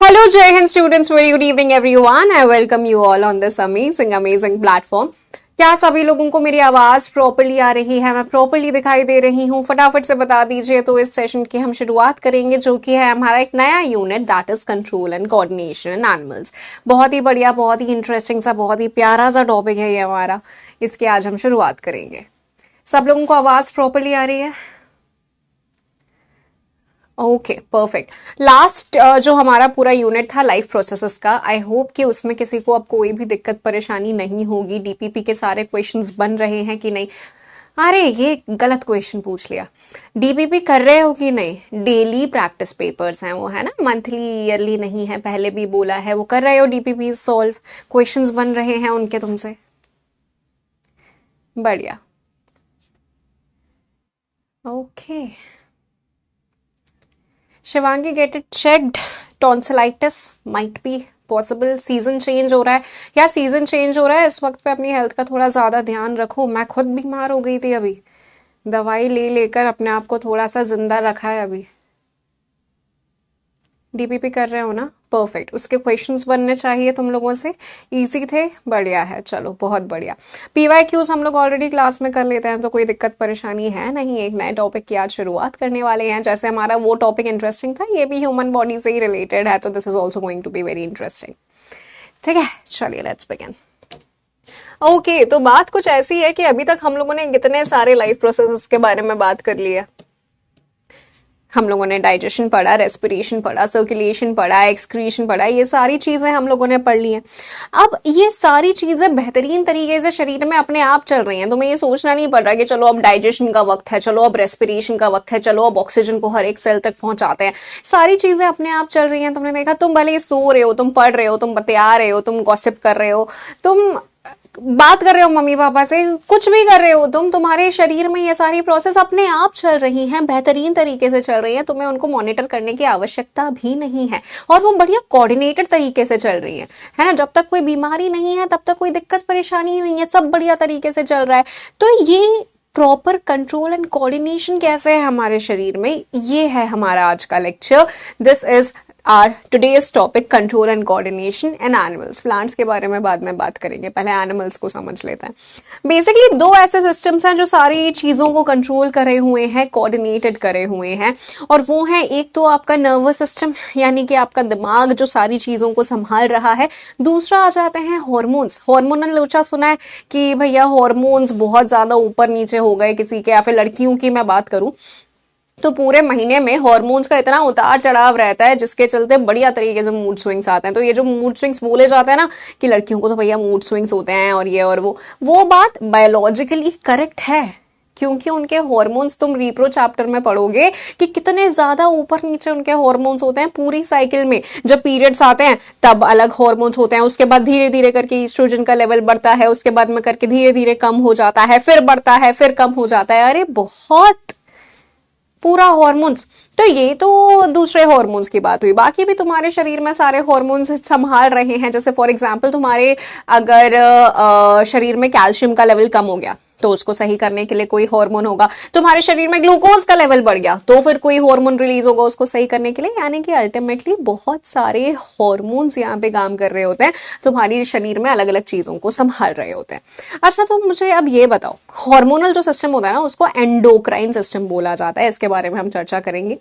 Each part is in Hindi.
Hello, Jai Hind students. Very good evening, everyone. I welcome you all on this amazing platform. क्या सभी लोगों को मेरी आवाज प्रॉपरली आ रही है? मैं प्रॉपरली दिखाई दे रही हूँ? फटाफट से बता दीजिए। तो इस सेशन की हम शुरुआत करेंगे, जो कि है हमारा एक नया unit, that is control and coordination in animals. बहुत ही बढ़िया, बहुत ही इंटरेस्टिंग सा, बहुत ही प्यारा सा टॉपिक है ये हमारा। इसकी आज हम शुरुआत करेंगे। सब लोगों को आवाज प्रॉपरली आ रही है? Okay, perfect. लास्ट जो हमारा पूरा यूनिट था लाइफ प्रोसेसेस का, आई होप कि उसमें किसी को अब कोई भी दिक्कत परेशानी नहीं होगी। डीपीपी के सारे क्वेश्चंस बन रहे हैं कि नहीं? अरे ये गलत क्वेश्चन पूछ लिया। डीपीपी कर रहे हो कि नहीं? डेली प्रैक्टिस पेपर्स हैं वो, है ना, मंथली ईयरली नहीं है, पहले भी बोला है। वो कर रहे हो डीपीपी सॉल्व? क्वेश्चंस बन रहे हैं उनके तुमसे? बढ़िया, okay. Shivangi, get it checked. Tonsillitis might be possible. Season change हो रहा है यार, सीजन चेंज हो रहा है। इस वक्त पे अपनी हेल्थ का थोड़ा ज़्यादा ध्यान रखो। मैं खुद बीमार हो गई थी अभी, दवाई ले लेकर अपने आप को थोड़ा सा जिंदा रखा है अभी। डीपीपी कर रहे हो ना? परफेक्ट। उसके क्वेश्चंस बनने चाहिए तुम लोगों से, इजी थे। बढ़िया है, चलो बहुत बढ़िया। पीवाईक्यूज हम लोग ऑलरेडी क्लास में कर लेते हैं, तो कोई दिक्कत परेशानी है नहीं। एक नए टॉपिक की आज शुरुआत करने वाले हैं। जैसे हमारा वो टॉपिक इंटरेस्टिंग था, ये भी ह्यूमन बॉडी से ही रिलेटेड है, तो this is also going to be very interesting. ठीक है, चलिए लेट्स बिगिन। ओके, तो बात कुछ ऐसी है कि अभी तक हम लोगों ने कितने सारे लाइफ प्रोसेसेस के बारे में बात कर लिया। हम लोगों ने डाइजेशन पढ़ा, रेस्पिरेशन पढ़ा, सर्कुलेशन पढ़ा, एक्सक्रीशन पढ़ा, ये सारी चीज़ें हम लोगों ने पढ़ ली हैं। अब ये सारी चीज़ें बेहतरीन तरीके से शरीर में अपने आप चल रही हैं। तुम्हें ये सोचना नहीं पड़ रहा कि चलो अब डाइजेशन का वक्त है, चलो अब रेस्पिरेशन का वक्त है, चलो अब ऑक्सीजन को हर एक सेल तक पहुंचाते हैं। सारी चीज़ें अपने आप चल रही हैं। तुमने देखा, तुम भले ही सो रहे हो, तुम पढ़ रहे हो, तुम बतिया रहे हो, तुम गॉसिप कर रहे हो, तुम बात कर रहे हो मम्मी पापा से, कुछ भी कर रहे हो तुम, तुम्हारे शरीर में ये सारी प्रोसेस अपने आप चल रही हैं, बेहतरीन तरीके से चल रही हैं। तुम्हें उनको मॉनिटर करने की आवश्यकता भी नहीं है, और वो बढ़िया कोऑर्डिनेटेड तरीके से चल रही है ना। जब तक कोई बीमारी नहीं है, तब तक कोई दिक्कत परेशानी नहीं है, सब बढ़िया तरीके से चल रहा है। तो ये प्रॉपर कंट्रोल एंड कोऑर्डिनेशन कैसे है हमारे शरीर में, ये है हमारा आज का lecture. This is our today's topic, control and coordination in animals. Plants के बारे में बाद में बात करेंगे, पहले एनिमल्स को समझ लेते हैं। बेसिकली दो ऐसे सिस्टम्स हैं जो सारी चीज़ों को कंट्रोल करे हुए हैं, कोऑर्डिनेटेड करे हुए हैं, और वो हैं, एक तो आपका नर्वस सिस्टम, यानी कि आपका दिमाग जो सारी चीज़ों को संभाल रहा है। दूसरा आ जाते हैं हॉर्मोन्स। हार्मोनल लोचा सुना है कि भैया हॉर्मोन्स बहुत ज़्यादा ऊपर नीचे हो गए किसी के, या फिर लड़कियों की मैं बात करूँ तो पूरे महीने में हॉर्मोन्स का इतना उतार चढ़ाव रहता है, जिसके चलते बढ़िया तरीके से मूड स्विंग्स आते हैं। तो ये जो मूड स्विंग्स बोले जाते हैं ना कि लड़कियों को तो भैया मूड स्विंग्स होते हैं और ये और वो बात बायोलॉजिकली करेक्ट है, क्योंकि उनके हॉर्मोन्स, तुम रीप्रो चैप्टर में पढ़ोगे कि कितने ज्यादा ऊपर नीचे उनके हॉर्मोन्स होते हैं पूरी साइकिल में। जब पीरियड्स आते हैं तब अलग हॉर्मोन्स होते हैं, उसके बाद धीरे धीरे करके ईस्ट्रोजन का लेवल बढ़ता है, उसके बाद में करके धीरे धीरे कम हो जाता है, फिर बढ़ता है, फिर कम हो जाता है। अरे बहुत पूरा हॉर्मोन्स। तो ये तो दूसरे हॉर्मोन्स की बात हुई। बाकी भी तुम्हारे शरीर में सारे हॉर्मोन्स संभाल रहे हैं। जैसे फॉर एग्जांपल, तुम्हारे अगर शरीर में कैल्शियम का लेवल कम हो गया तो उसको सही करने के लिए कोई हार्मोन होगा। तुम्हारे शरीर में ग्लूकोज का लेवल बढ़ गया तो फिर कोई हार्मोन रिलीज होगा उसको सही करने के लिए। यानी कि अल्टीमेटली बहुत सारे हार्मोन्स यहाँ पे काम कर रहे होते हैं, तुम्हारी शरीर में अलग अलग चीजों को संभाल रहे होते हैं। अच्छा, तो मुझे अब ये बताओ, हार्मोनल जो सिस्टम होता है ना, उसको एंडोक्राइन सिस्टम बोला जाता है। इसके बारे में हम चर्चा करेंगे।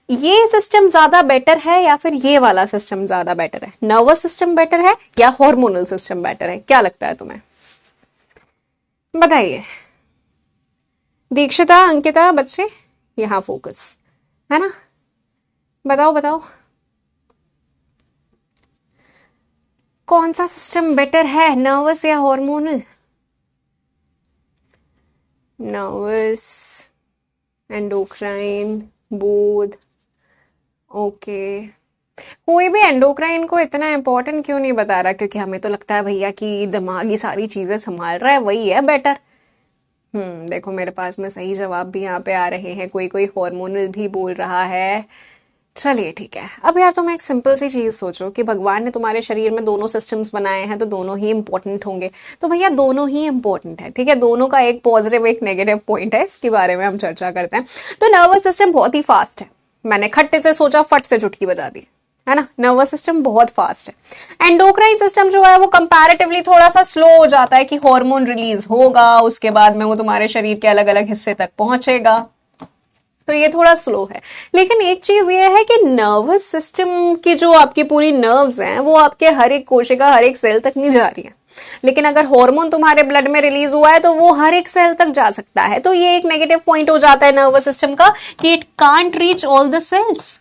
ये सिस्टम ज्यादा बेटर है या फिर ये वाला सिस्टम ज्यादा बेटर है? नर्वस सिस्टम बेटर है या हार्मोनल सिस्टम बेटर है? क्या लगता है तुम्हें, बताइए। दीक्षिता, अंकिता, बच्चे यहाँ फोकस, है ना? बताओ बताओ, कौन सा सिस्टम बेटर है, नर्वस या hormonal? Nervous, endocrine, both. Okay, कोई भी एंडोक्राइन को इतना इंपॉर्टेंट क्यों नहीं बता रहा? क्योंकि हमें तो लगता है भैया कि दिमाग ही सारी चीजें संभाल रहा है, वही है बेटर। देखो मेरे पास में सही जवाब भी यहाँ पे आ रहे हैं, कोई कोई हार्मोनल भी बोल रहा है। चलिए ठीक है। अब यार तुम एक सिंपल सी चीज सोचो कि भगवान ने तुम्हारे शरीर में दोनों सिस्टम्स बनाए हैं, तो दोनों ही इंपॉर्टेंट होंगे। तो भैया दोनों ही इंपॉर्टेंट है, ठीक है? दोनों का एक पॉजिटिव एक नेगेटिव पॉइंट है, इसके बारे में हम चर्चा करते हैं। तो नर्वस सिस्टम बहुत ही फास्ट है। मैंने खट्टे से सोचा, फट से चुटकी बजा दी, है ना। नर्वस सिस्टम बहुत फास्ट है। एंडोक्राइन सिस्टम जो है वो कंपैरेटिवली थोड़ा सा स्लो हो जाता है कि हार्मोन रिलीज होगा, उसके बाद में वो तुम्हारे शरीर के अलग अलग हिस्से तक पहुंचेगा, तो ये थोड़ा स्लो है। लेकिन एक चीज ये है कि नर्वस सिस्टम की जो आपकी पूरी नर्व्स हैं वो आपके हर एक कोशिका, हर एक सेल तक नहीं जा रही है। लेकिन अगर हार्मोन तुम्हारे ब्लड में रिलीज हुआ है तो वो हर एक सेल तक जा सकता है। तो ये एक नेगेटिव पॉइंट हो जाता है नर्वस सिस्टम का कि it can't reach all the cells.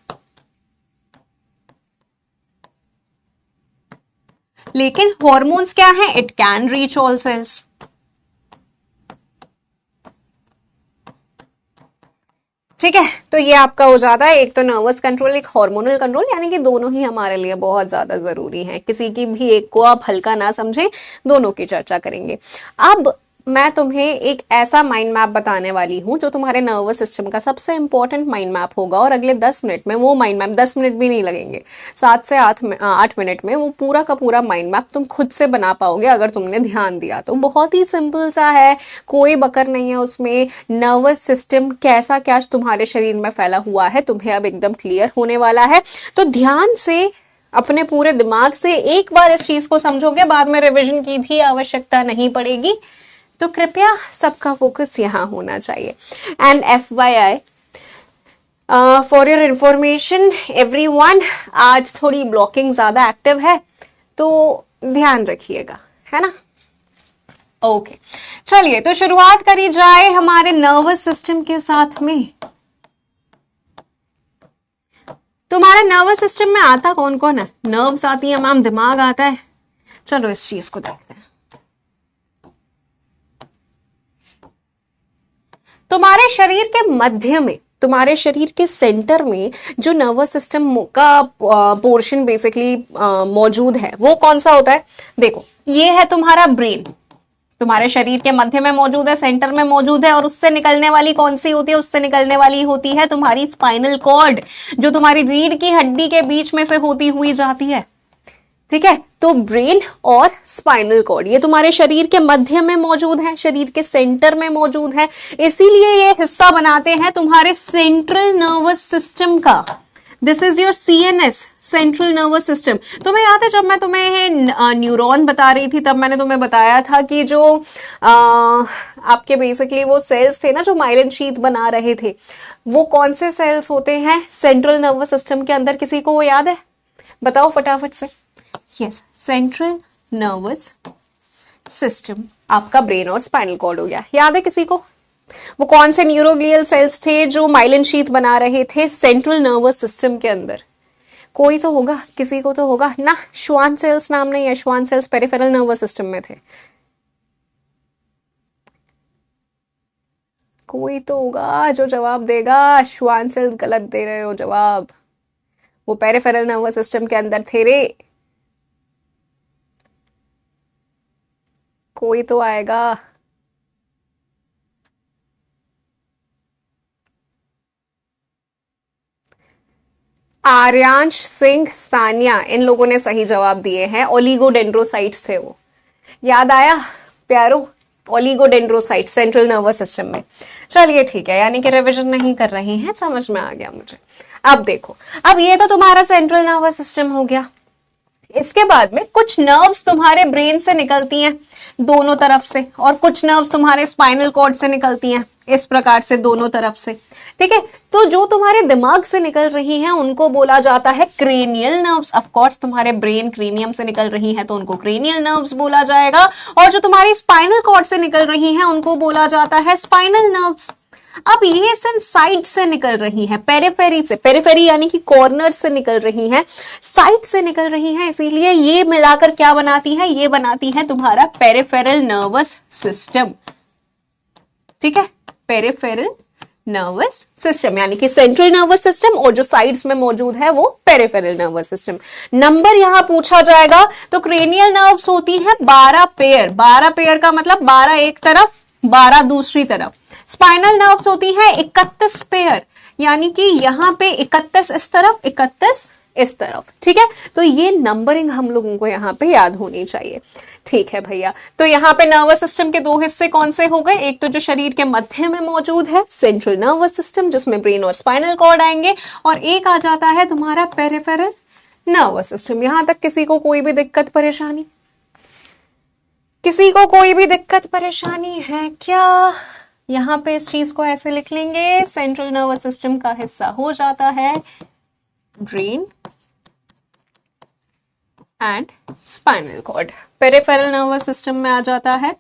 लेकिन हॉर्मोन्स क्या है, it can reach all cells. ठीक है, तो ये आपका हो जाता है एक तो नर्वस कंट्रोल, एक हार्मोनल कंट्रोल, यानी कि दोनों ही हमारे लिए बहुत ज्यादा जरूरी हैं। किसी की भी एक को आप हल्का ना समझें, दोनों की चर्चा करेंगे। अब मैं तुम्हें एक ऐसा माइंड मैप बताने वाली हूं जो तुम्हारे नर्वस सिस्टम का सबसे इंपॉर्टेंट माइंड मैप होगा, और अगले 10 मिनट में वो माइंड मैप, 10 मिनट भी नहीं लगेंगे, 7 से 8 मिनट में वो पूरा का पूरा माइंड मैप तुम खुद से बना पाओगे अगर तुमने ध्यान दिया तो। बहुत ही सिंपल सा है, कोई बकर नहीं है उसमें। नर्वस सिस्टम कैसा क्या तुम्हारे शरीर में फैला हुआ है तुम्हें अब एकदम क्लियर होने वाला है। तो ध्यान से अपने पूरे दिमाग से एक बार इस चीज को समझोगे, बाद में रिविजन की भी आवश्यकता नहीं पड़ेगी। तो कृपया सबका फोकस यहां होना चाहिए। And FYI, for your information everyone, आज थोड़ी ब्लॉकिंग ज्यादा एक्टिव है तो ध्यान रखिएगा, है ना। ओके, चलिए तो शुरुआत करी जाए हमारे नर्वस सिस्टम के साथ में। तुम्हारे नर्वस सिस्टम में आता कौन कौन है? नर्व्स आती है मैम, दिमाग आता है। चलो इस चीज को देखते हैं। तुम्हारे शरीर के मध्य में, तुम्हारे शरीर के सेंटर में जो नर्वस सिस्टम का पोर्शन बेसिकली मौजूद है वो कौन सा होता है? देखो, ये है तुम्हारा ब्रेन, तुम्हारे शरीर के मध्य में मौजूद है, सेंटर में मौजूद है। और उससे निकलने वाली कौन सी होती है? उससे निकलने वाली होती है तुम्हारी स्पाइनल कॉर्ड, जो तुम्हारी रीढ़ की हड्डी के बीच में से होती हुई जाती है। ठीक है, तो ब्रेन और स्पाइनल कॉर्ड ये तुम्हारे शरीर के मध्य में मौजूद है, शरीर के सेंटर में मौजूद है, इसीलिए ये हिस्सा बनाते हैं तुम्हारे सेंट्रल नर्वस सिस्टम का। This is your CNS, central nervous system. तुम्हें याद है जब मैं तुम्हें न्यूरॉन बता रही थी तब मैंने तुम्हें बताया था कि जो आपके बेसिकली वो सेल्स थे ना जो माइलिन शीथ बना रहे थे, वो कौन से सेल्स होते हैं सेंट्रल नर्वस सिस्टम के अंदर? किसी को वो याद है? बताओ फटाफट से। यस, सेंट्रल नर्वस सिस्टम आपका ब्रेन और स्पाइनल कॉर्ड हो गया। याद है किसी को? वो कौन से न्यूरोग्लियल सेल्स थे जो माइलिन शीथ बना रहे थे सेंट्रल नर्वस सिस्टम के अंदर? कोई तो होगा, किसी को तो होगा ना। श्वान सेल्स नाम नहीं है, Schwann cells peripheral nervous system में थे। कोई तो होगा जो जवाब देगा। श्वान सेल्स गलत दे रहे हो जवाब, वो पेरिफेरल नर्वस सिस्टम के अंदर थे रे। कोई तो आएगा। आर्यांश सिंह, सानिया, इन लोगों ने सही जवाब दिए हैं। ओलिगोडेंड्रोसाइट्स थे वो। याद आया प्यारो? ओलिगोडेंड्रोसाइट सेंट्रल नर्वस सिस्टम में। चलिए ठीक है, यानी कि रिवीजन नहीं कर रही हैं, समझ में आ गया मुझे। अब देखो, अब ये तो तुम्हारा सेंट्रल नर्वस सिस्टम हो गया। इसके बाद में कुछ नर्व्स तुम्हारे ब्रेन से निकलती हैं दोनों तरफ से, और कुछ नर्व्स तुम्हारे स्पाइनल कॉर्ड से निकलती हैं इस प्रकार से दोनों तरफ से। ठीक है, तो जो तुम्हारे दिमाग से निकल रही हैं उनको बोला जाता है क्रेनियल नर्व्स। ऑफ कोर्स तुम्हारे ब्रेन क्रेनियम से निकल रही हैं तो उनको क्रेनियल नर्व्स बोला जाएगा, और जो तुम्हारी स्पाइनल कॉर्ड से निकल रही हैं उनको बोला जाता है स्पाइनल नर्व्स। अब ये साइड से निकल रही हैं, पेरिफेरी से, पेरिफेरी यानी कि कॉर्नर से निकल रही हैं, साइड से निकल रही हैं, इसीलिए ये मिलाकर क्या बनाती है? ये बनाती है तुम्हारा पेरिफेरल नर्वस सिस्टम। ठीक है, पेरिफेरल नर्वस सिस्टम यानी कि सेंट्रल नर्वस सिस्टम, और जो साइड्स में मौजूद है वो पेरिफेरल नर्वस सिस्टम। नंबर यहां पूछा जाएगा तो क्रेनियल नर्व्स होती है 12 पेयर। 12 पेयर का मतलब 12 एक तरफ, 12 दूसरी तरफ। स्पाइनल नर्व्स होती है 31 पेयर, यानी कि यहां पे 31 इस तरफ, 31 इस तरफ। ठीक है, तो ये नंबरिंग हम लोगों को यहाँ पे याद होनी चाहिए। ठीक है भैया, तो यहाँ पे नर्वस सिस्टम के दो हिस्से कौन से हो गए? एक तो जो शरीर के मध्य में मौजूद है सेंट्रल नर्वस सिस्टम, जिसमें ब्रेन और स्पाइनल कॉर्ड आएंगे, और एक आ जाता है तुम्हारा पेरिफेरल नर्वस सिस्टम। यहां तक किसी को कोई भी दिक्कत परेशानी? किसी को कोई भी दिक्कत परेशानी है क्या? यहां पे इस चीज को ऐसे लिख लेंगे, सेंट्रल नर्वस सिस्टम का हिस्सा हो जाता है brain and spinal cord. Peripheral nervous system में आ जाता है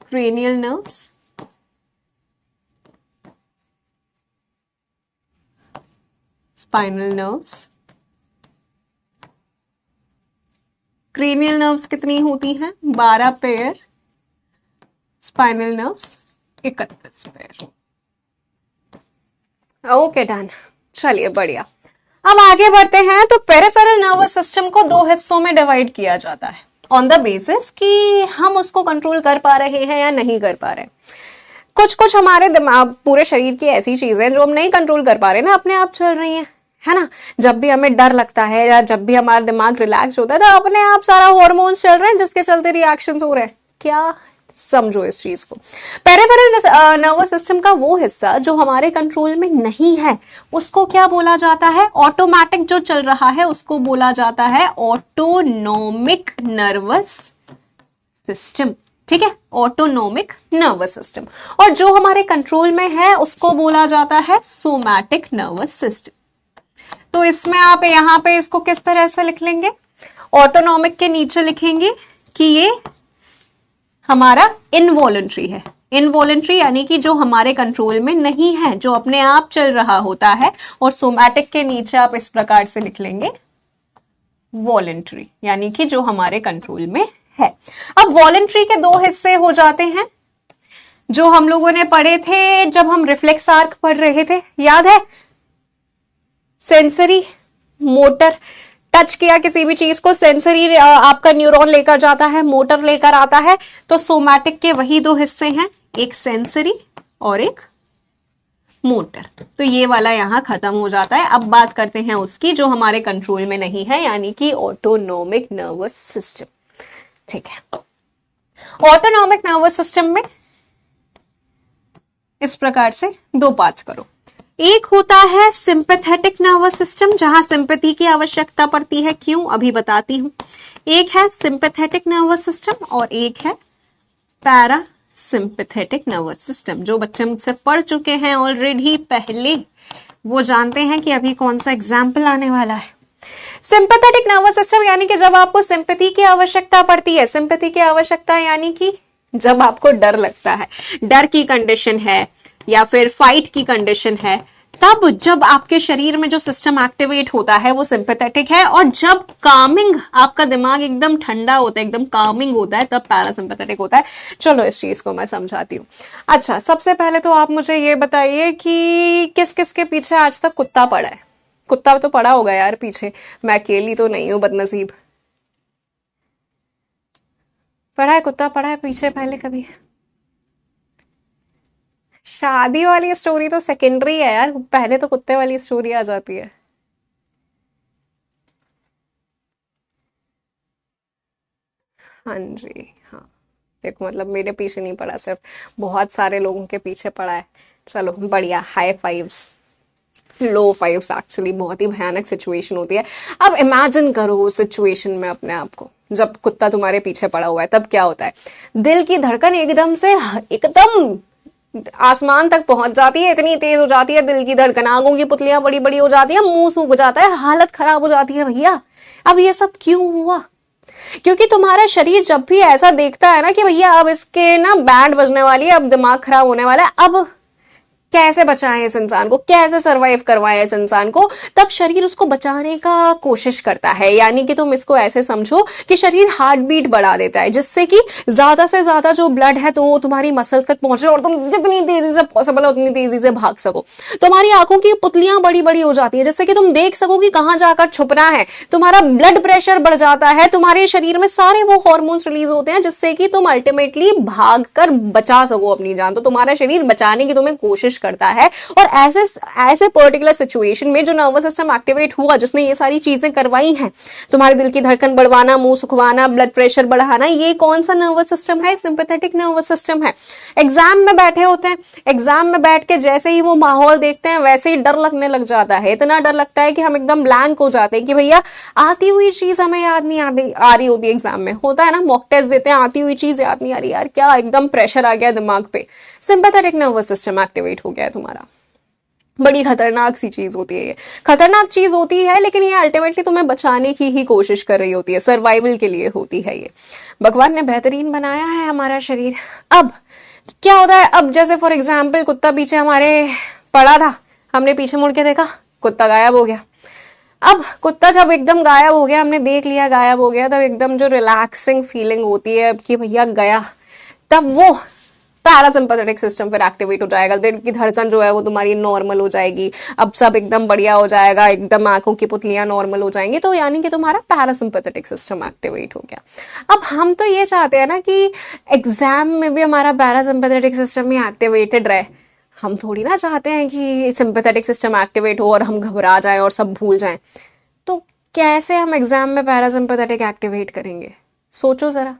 cranial nerves, spinal nerves. Cranial nerves कितनी होती हैं? 12 pair, spinal nerves 31 pair. Okay done, चलिए बढ़िया। अब आगे बढ़ते हैं। तो पेरिफेरल नर्वस सिस्टम को दो हिस्सों में डिवाइड किया जाता है ऑन द बेसिस कि हम उसको कंट्रोल कर पा रहे हैं या नहीं कर पा रहे। कुछ कुछ हमारे दिमाग, पूरे शरीर की ऐसी चीजें जो हम नहीं कंट्रोल कर पा रहे ना, अपने आप चल रही हैं, है ना। जब भी हमें डर लगता है या जब भी हमारा दिमाग रिलैक्स होता है तो अपने आप सारा हॉर्मोन्स चल रहे हैं जिसके चलते रिएक्शंस हो रहे हैं। क्या समझो इस चीज को। पेरिफेरल नर्वस सिस्टम का वो हिस्सा जो हमारे कंट्रोल में नहीं है उसको क्या बोला जाता है? ऑटोमेटिक जो चल रहा है उसको बोला जाता है ऑटोनोमिक नर्वस सिस्टम। ठीक है, ऑटोनोमिक नर्वस सिस्टम। और जो हमारे कंट्रोल में है उसको बोला जाता है सोमैटिक नर्वस सिस्टम। तो इसमें आप यहां पे इसको किस तरह से लिख लेंगे? ऑटोनोमिक के नीचे लिखेंगे कि ये हमारा इनवॉलंटरी है। इनवॉलंटरी यानी कि जो हमारे कंट्रोल में नहीं है, जो अपने आप चल रहा होता है। और सोमैटिक के नीचे आप इस प्रकार से लिख लेंगे वॉलंटरी, यानी कि जो हमारे कंट्रोल में है। अब वॉलंटरी के दो हिस्से हो जाते हैं जो हम लोगों ने पढ़े थे जब हम रिफ्लेक्स आर्क पढ़ रहे थे, याद है? Sensory, motor. टच किया किसी भी चीज को, सेंसरी आपका न्यूरॉन लेकर जाता है, मोटर लेकर आता है। तो सोमैटिक के वही दो हिस्से हैं, एक सेंसरी और एक मोटर। तो ये वाला यहां खत्म हो जाता है। अब बात करते हैं उसकी जो हमारे कंट्रोल में नहीं है, यानी कि ऑटोनोमिक नर्वस सिस्टम। ठीक है, ऑटोनोमिक नर्वस सिस्टम में इस प्रकार से दो पार्ट्स करो। एक होता है सिंपैथेटिक नर्वस सिस्टम, जहां सिंपैथी की आवश्यकता पड़ती है। क्यों, अभी बताती हूं। एक है सिंपैथेटिक नर्वस सिस्टम और एक है पैरा सिंपैथेटिक नर्वस सिस्टम। जो बच्चे मुझसे पढ़ चुके हैं ऑलरेडी पहले, वो जानते हैं कि अभी कौन सा एग्जाम्पल आने वाला है। सिंपैथेटिक नर्वस सिस्टम यानी कि जब आपको सिंपैथी की आवश्यकता पड़ती है। सिंपैथी की आवश्यकता यानी कि जब आपको डर लगता है, डर की कंडीशन है या फिर फाइट की कंडीशन है, तब जब आपके शरीर में जो सिस्टम एक्टिवेट होता है वो सिंपैथेटिक है। और जब कामिंग, आपका दिमाग एकदम ठंडा होता है, एकदम कामिंग होता है, तब पैरासिम्पैथेटिक होता है। चलो इस चीज को मैं समझाती हूँ। अच्छा, सबसे पहले तो आप मुझे ये बताइए कि किस किस के पीछे आज तक कुत्ता पड़ा है? कुत्ता तो पड़ा होगा यार पीछे, मैं अकेली तो नहीं हूं बदनसीब। पड़ा है कुत्ता, पड़ा है पीछे पहले कभी? शादी वाली स्टोरी तो सेकेंडरी है यार, पहले तो कुत्ते वाली स्टोरी आ जाती है। हाँ जी, हाँ। देखो मतलब मेरे पीछे नहीं पड़ा, सिर्फ बहुत सारे लोगों के पीछे पड़ा है। चलो बढ़िया, हाई फाइव्स, लो फाइव्स। एक्चुअली बहुत ही भयानक सिचुएशन होती है। अब इमेजिन करो उस सिचुएशन में अपने आप को, जब कुत्ता तुम्हारे पीछे पड़ा हुआ है, तब क्या होता है? दिल की धड़कन एकदम आसमान तक पहुंच जाती है, इतनी तेज हो जाती है दिल की धड़कन, आंखों की पुतलियां बड़ी बड़ी हो जाती है, मुंह सूख जाता है, हालत खराब हो जाती है भैया। अब ये सब क्यों हुआ? क्योंकि तुम्हारा शरीर जब भी ऐसा देखता है ना कि भैया अब इसके ना बैंड बजने वाली है, अब दिमाग खराब होने वाला है, अब कैसे बचाएं इस इंसान को, कैसे सरवाइव करवाएं इस इंसान को, तब शरीर उसको बचाने का कोशिश करता है। यानी कि तुम इसको ऐसे समझो कि शरीर हार्ट बीट बढ़ा देता है, जिससे कि ज्यादा से ज्यादा जो ब्लड है तो वो तुम्हारी मसल्स तक पहुंचे और तुम जितनी तेजी से पॉसिबल है उतनी तेजी से भाग सको। तुम्हारी आंखों की पुतलियां बड़ी बड़ी हो जाती है, जिससे कि तुम देख सको कि कहां जाकर छुपना है। तुम्हारा ब्लड प्रेशर बढ़ जाता है, तुम्हारे शरीर में सारे वो हॉर्मोन्स रिलीज होते हैं जिससे कि तुम अल्टीमेटली भाग कर बचा सको अपनी जान। तो तुम्हारा शरीर बचाने की तुम्हें कोशिश करता है। और ऐसे ऐसे पर्टिकुलर सिचुएशन में जो नर्वस सिस्टम एक्टिवेट हुआ, जिसने ये सारी चीजें करवाई हैं, तुम्हारे दिल की धड़कन बढ़वाना, मुंह सुखवाना, ब्लड प्रेशर बढ़ाना, ये कौन सा नर्वस सिस्टम है? सिंपैथेटिक नर्वस सिस्टम है। एग्जाम में बैठे होते हैं, एग्जाम में बैठ के जैसे ही वो माहौल देखते हैं वैसे ही डर लगने लग जाता है। इतना डर लगता है कि हम एकदम ब्लैंक हो जाते हैं कि भैया आती हुई चीज हमें याद नहीं आ रही होती। एग्जाम में होता है ना, मॉक टेस्ट देते हैं, आती हुई चीज याद नहीं आ रही, यार क्या एकदम प्रेशर आ गया दिमाग पे, सिंपैथेटिक नर्वस सिस्टम एक्टिवेट हो गया है तुम्हारा। बड़ी खतरनाक सी चीज होती है ये, खतरनाक चीज होती है, लेकिन ये अल्टीमेटली तुम्हें बचाने की ही कोशिश कर रही होती है, सर्वाइवल के लिए होती है ये। भगवान ने बेहतरीन बनाया है हमारा शरीर। अब क्या होता है, अब जैसे फॉर एग्जाम्पल कुत्ता पीछे हमारे पड़ा था, हमने पीछे मुड़ के देखा, कुत्ता गायब हो गया। अब कुत्ता जब एकदम गायब हो गया, हमने देख लिया गायब हो गया, तब एकदम जो रिलैक्सिंग फीलिंग होती है कि भैया गया, तब वो पैरासिम्पैथेटिक सिस्टम फिर एक्टिवेट हो जाएगा। दिल की धड़कन जो है वो तुम्हारी नॉर्मल हो जाएगी, अब सब एकदम बढ़िया हो जाएगा, एकदम आंखों की पुतलियां नॉर्मल हो जाएंगी। तो यानी कि तुम्हारा पैरासिम्पैथेटिक सिस्टम एक्टिवेट हो गया। अब हम तो ये चाहते हैं ना कि एग्जाम में भी हमारा पैरासिम्पैथेटिक सिस्टम ही एक्टिवेटेड रहे। हम थोड़ी ना चाहते हैं कि सिंपैथेटिक सिस्टम एक्टिवेट हो और हम घबरा जाएं और सब भूल जाएं। तो कैसे हम एग्जाम में पैरासिम्पैथेटिक एक्टिवेट करेंगे? सोचो जरा,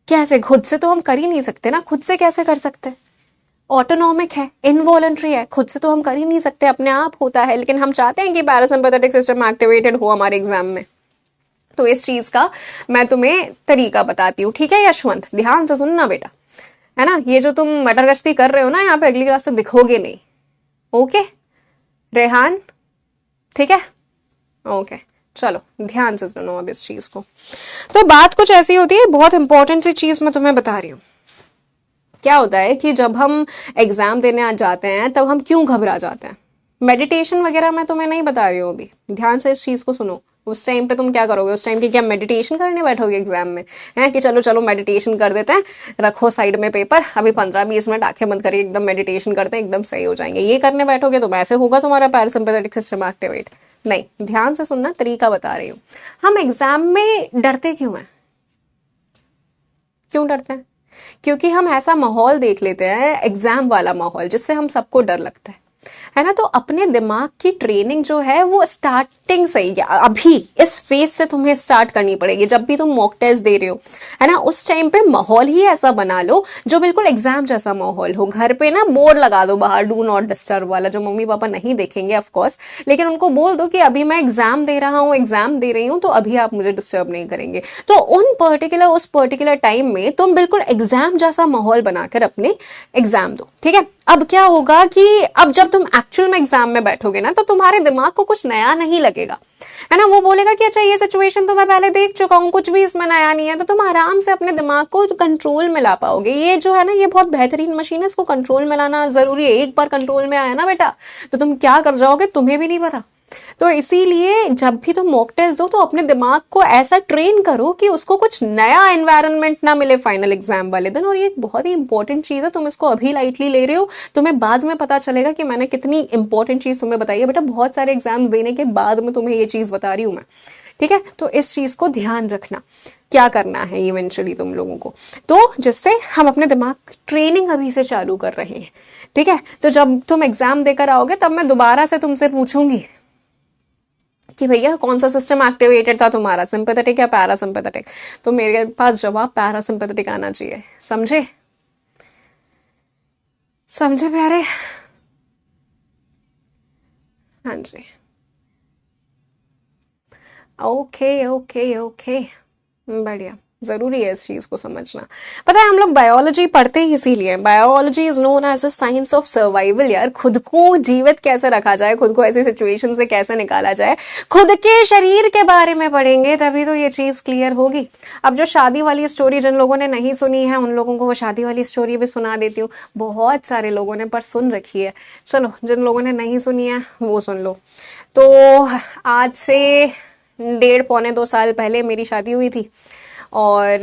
कैसे? खुद से तो हम कर ही नहीं सकते ना, खुद से कैसे कर सकते? ऑटोनॉमिक है, इनवॉलंटरी है, खुद से तो हम कर ही नहीं सकते, अपने आप होता है। लेकिन हम चाहते हैं कि पैरासिम्पैथेटिक सिस्टम एक्टिवेटेड हो हमारे एग्जाम में। तो इस चीज का मैं तुम्हें तरीका बताती हूँ, ठीक है यशवंत? ध्यान से सुनना बेटा, है ना? ये जो तुम मटर गश्ती कर रहे हो ना, यहाँ पे अगली क्लास से दिखोगे नहीं, ओके रेहान? ठीक है, ओके चलो ध्यान से सुनो अब इस चीज को। तो बात कुछ ऐसी होती है, बहुत इंपॉर्टेंट सी चीज मैं तुम्हें बता रही हूँ। क्या होता है कि जब हम एग्जाम देने आ जाते हैं तब हम क्यों घबरा जाते हैं? मेडिटेशन वगैरह मैं तुम्हें नहीं बता रही हूँ अभी, ध्यान से इस चीज को सुनो। उस टाइम पे तुम क्या करोगे? उस टाइम की क्या मेडिटेशन करने बैठोगे एग्जाम में? है कि चलो चलो मेडिटेशन कर देते हैं, रखो साइड में पेपर, अभी 15-20 मिनट आंखें बंद करके एकदम मेडिटेशन करते हैं, एकदम सही हो जाएंगे, ये करने बैठोगे तो वैसे होगा तुम्हारा पैरासिम्पैथेटिक सिस्टम एक्टिवेट? नहीं, ध्यान से सुनना, तरीका बता रही हूँ। हम एग्जाम में डरते क्यों हैं? क्यों डरते हैं? क्योंकि हम ऐसा माहौल देख लेते हैं, एग्जाम वाला माहौल, जिससे हम सबको डर लगता है ना? तो अपने दिमाग की ट्रेनिंग जो है वो स्टार्टिंग से ही, अभी इस फेज से तुम्हें स्टार्ट करनी पड़ेगी। जब भी तुम मॉक टेस्ट दे रहे हो, है ना, उस टाइम पे माहौल ही ऐसा बना लो जो बिल्कुल एग्जाम जैसा माहौल हो। घर पे ना बोर्ड लगा दो बाहर, डू नॉट डिस्टर्ब वाला, जो मम्मी पापा नहीं देखेंगे ऑफ कोर्स, लेकिन उनको बोल दो कि अभी मैं एग्जाम दे रहा हूँ, एग्जाम दे रही हूँ, तो अभी आप मुझे डिस्टर्ब नहीं करेंगे। तो उस पर्टिकुलर टाइम में तुम बिल्कुल एग्जाम जैसा माहौल बनाकर अपने एग्जाम दो, ठीक है? अब क्या होगा कि अब जब तुम एक्चुअल में एग्जाम में बैठोगे ना, तो तुम्हारे दिमाग को कुछ नया नहीं लगेगा, है ना? वो बोलेगा कि अच्छा ये सिचुएशन तो मैं पहले देख चुका हूँ, कुछ भी इसमें नया नहीं है। तो तुम आराम से अपने दिमाग को कंट्रोल में ला पाओगे। ये जो है ना, ये बहुत बेहतरीन मशीन है, इसको कंट्रोल में लाना जरूरी है। एक बार कंट्रोल में आया ना बेटा, तो तुम क्या कर जाओगे तुम्हें भी नहीं पता। तो इसीलिए जब भी तुम मॉक टेस्ट दो तो अपने दिमाग को ऐसा ट्रेन करो कि उसको कुछ नया एनवायरनमेंट ना मिले फाइनल एग्जाम वाले दिन। और ये एक बहुत ही इंपॉर्टेंट चीज है, तुम इसको अभी लाइटली ले रहे हो, तुम्हें बाद में पता चलेगा कि मैंने कितनी इंपॉर्टेंट चीज तुम्हें बताई है। बेटा बहुत सारे एग्जाम्स देने के बाद में तुम्हें ये चीज बता रही हूं मैं, ठीक है? तो इस चीज को ध्यान रखना, क्या करना है इवेंचुअली तुम लोगों को, तो जिससे हम अपने दिमाग ट्रेनिंग अभी से चालू कर रहे हैं, ठीक है? तो जब तुम एग्जाम देकर आओगे तब मैं दोबारा से तुमसे पूछूंगी कि भैया कौन सा सिस्टम एक्टिवेटेड था तुम्हारा, सिंपैथेटिक या पैरासिम्पैथेटिक? तो मेरे पास जवाब पैरासिम्पैथेटिक आना चाहिए। समझे? समझे प्यारे? हाँ जी, ओके ओके ओके, बढ़िया। जरूरी है इस चीज को समझना। पता है हम लोग बायोलॉजी पढ़ते ही इसीलिए, biology is known as a science of survival. यार खुद को जीवित कैसे रखा जाए, खुद को ऐसी सिचुएशन से कैसे निकाला जाए, खुद के शरीर के बारे में पढ़ेंगे तभी तो ये चीज क्लियर होगी। अब जो शादी वाली स्टोरी जिन लोगों ने नहीं सुनी है उन लोगों को वो शादी वाली स्टोरी भी सुना देती हूँ। बहुत सारे लोगों ने पर सुन रखी है, चलो जिन लोगों ने नहीं सुनी है वो सुन लो। तो आज से 1.5-2 साल पहले मेरी शादी हुई थी और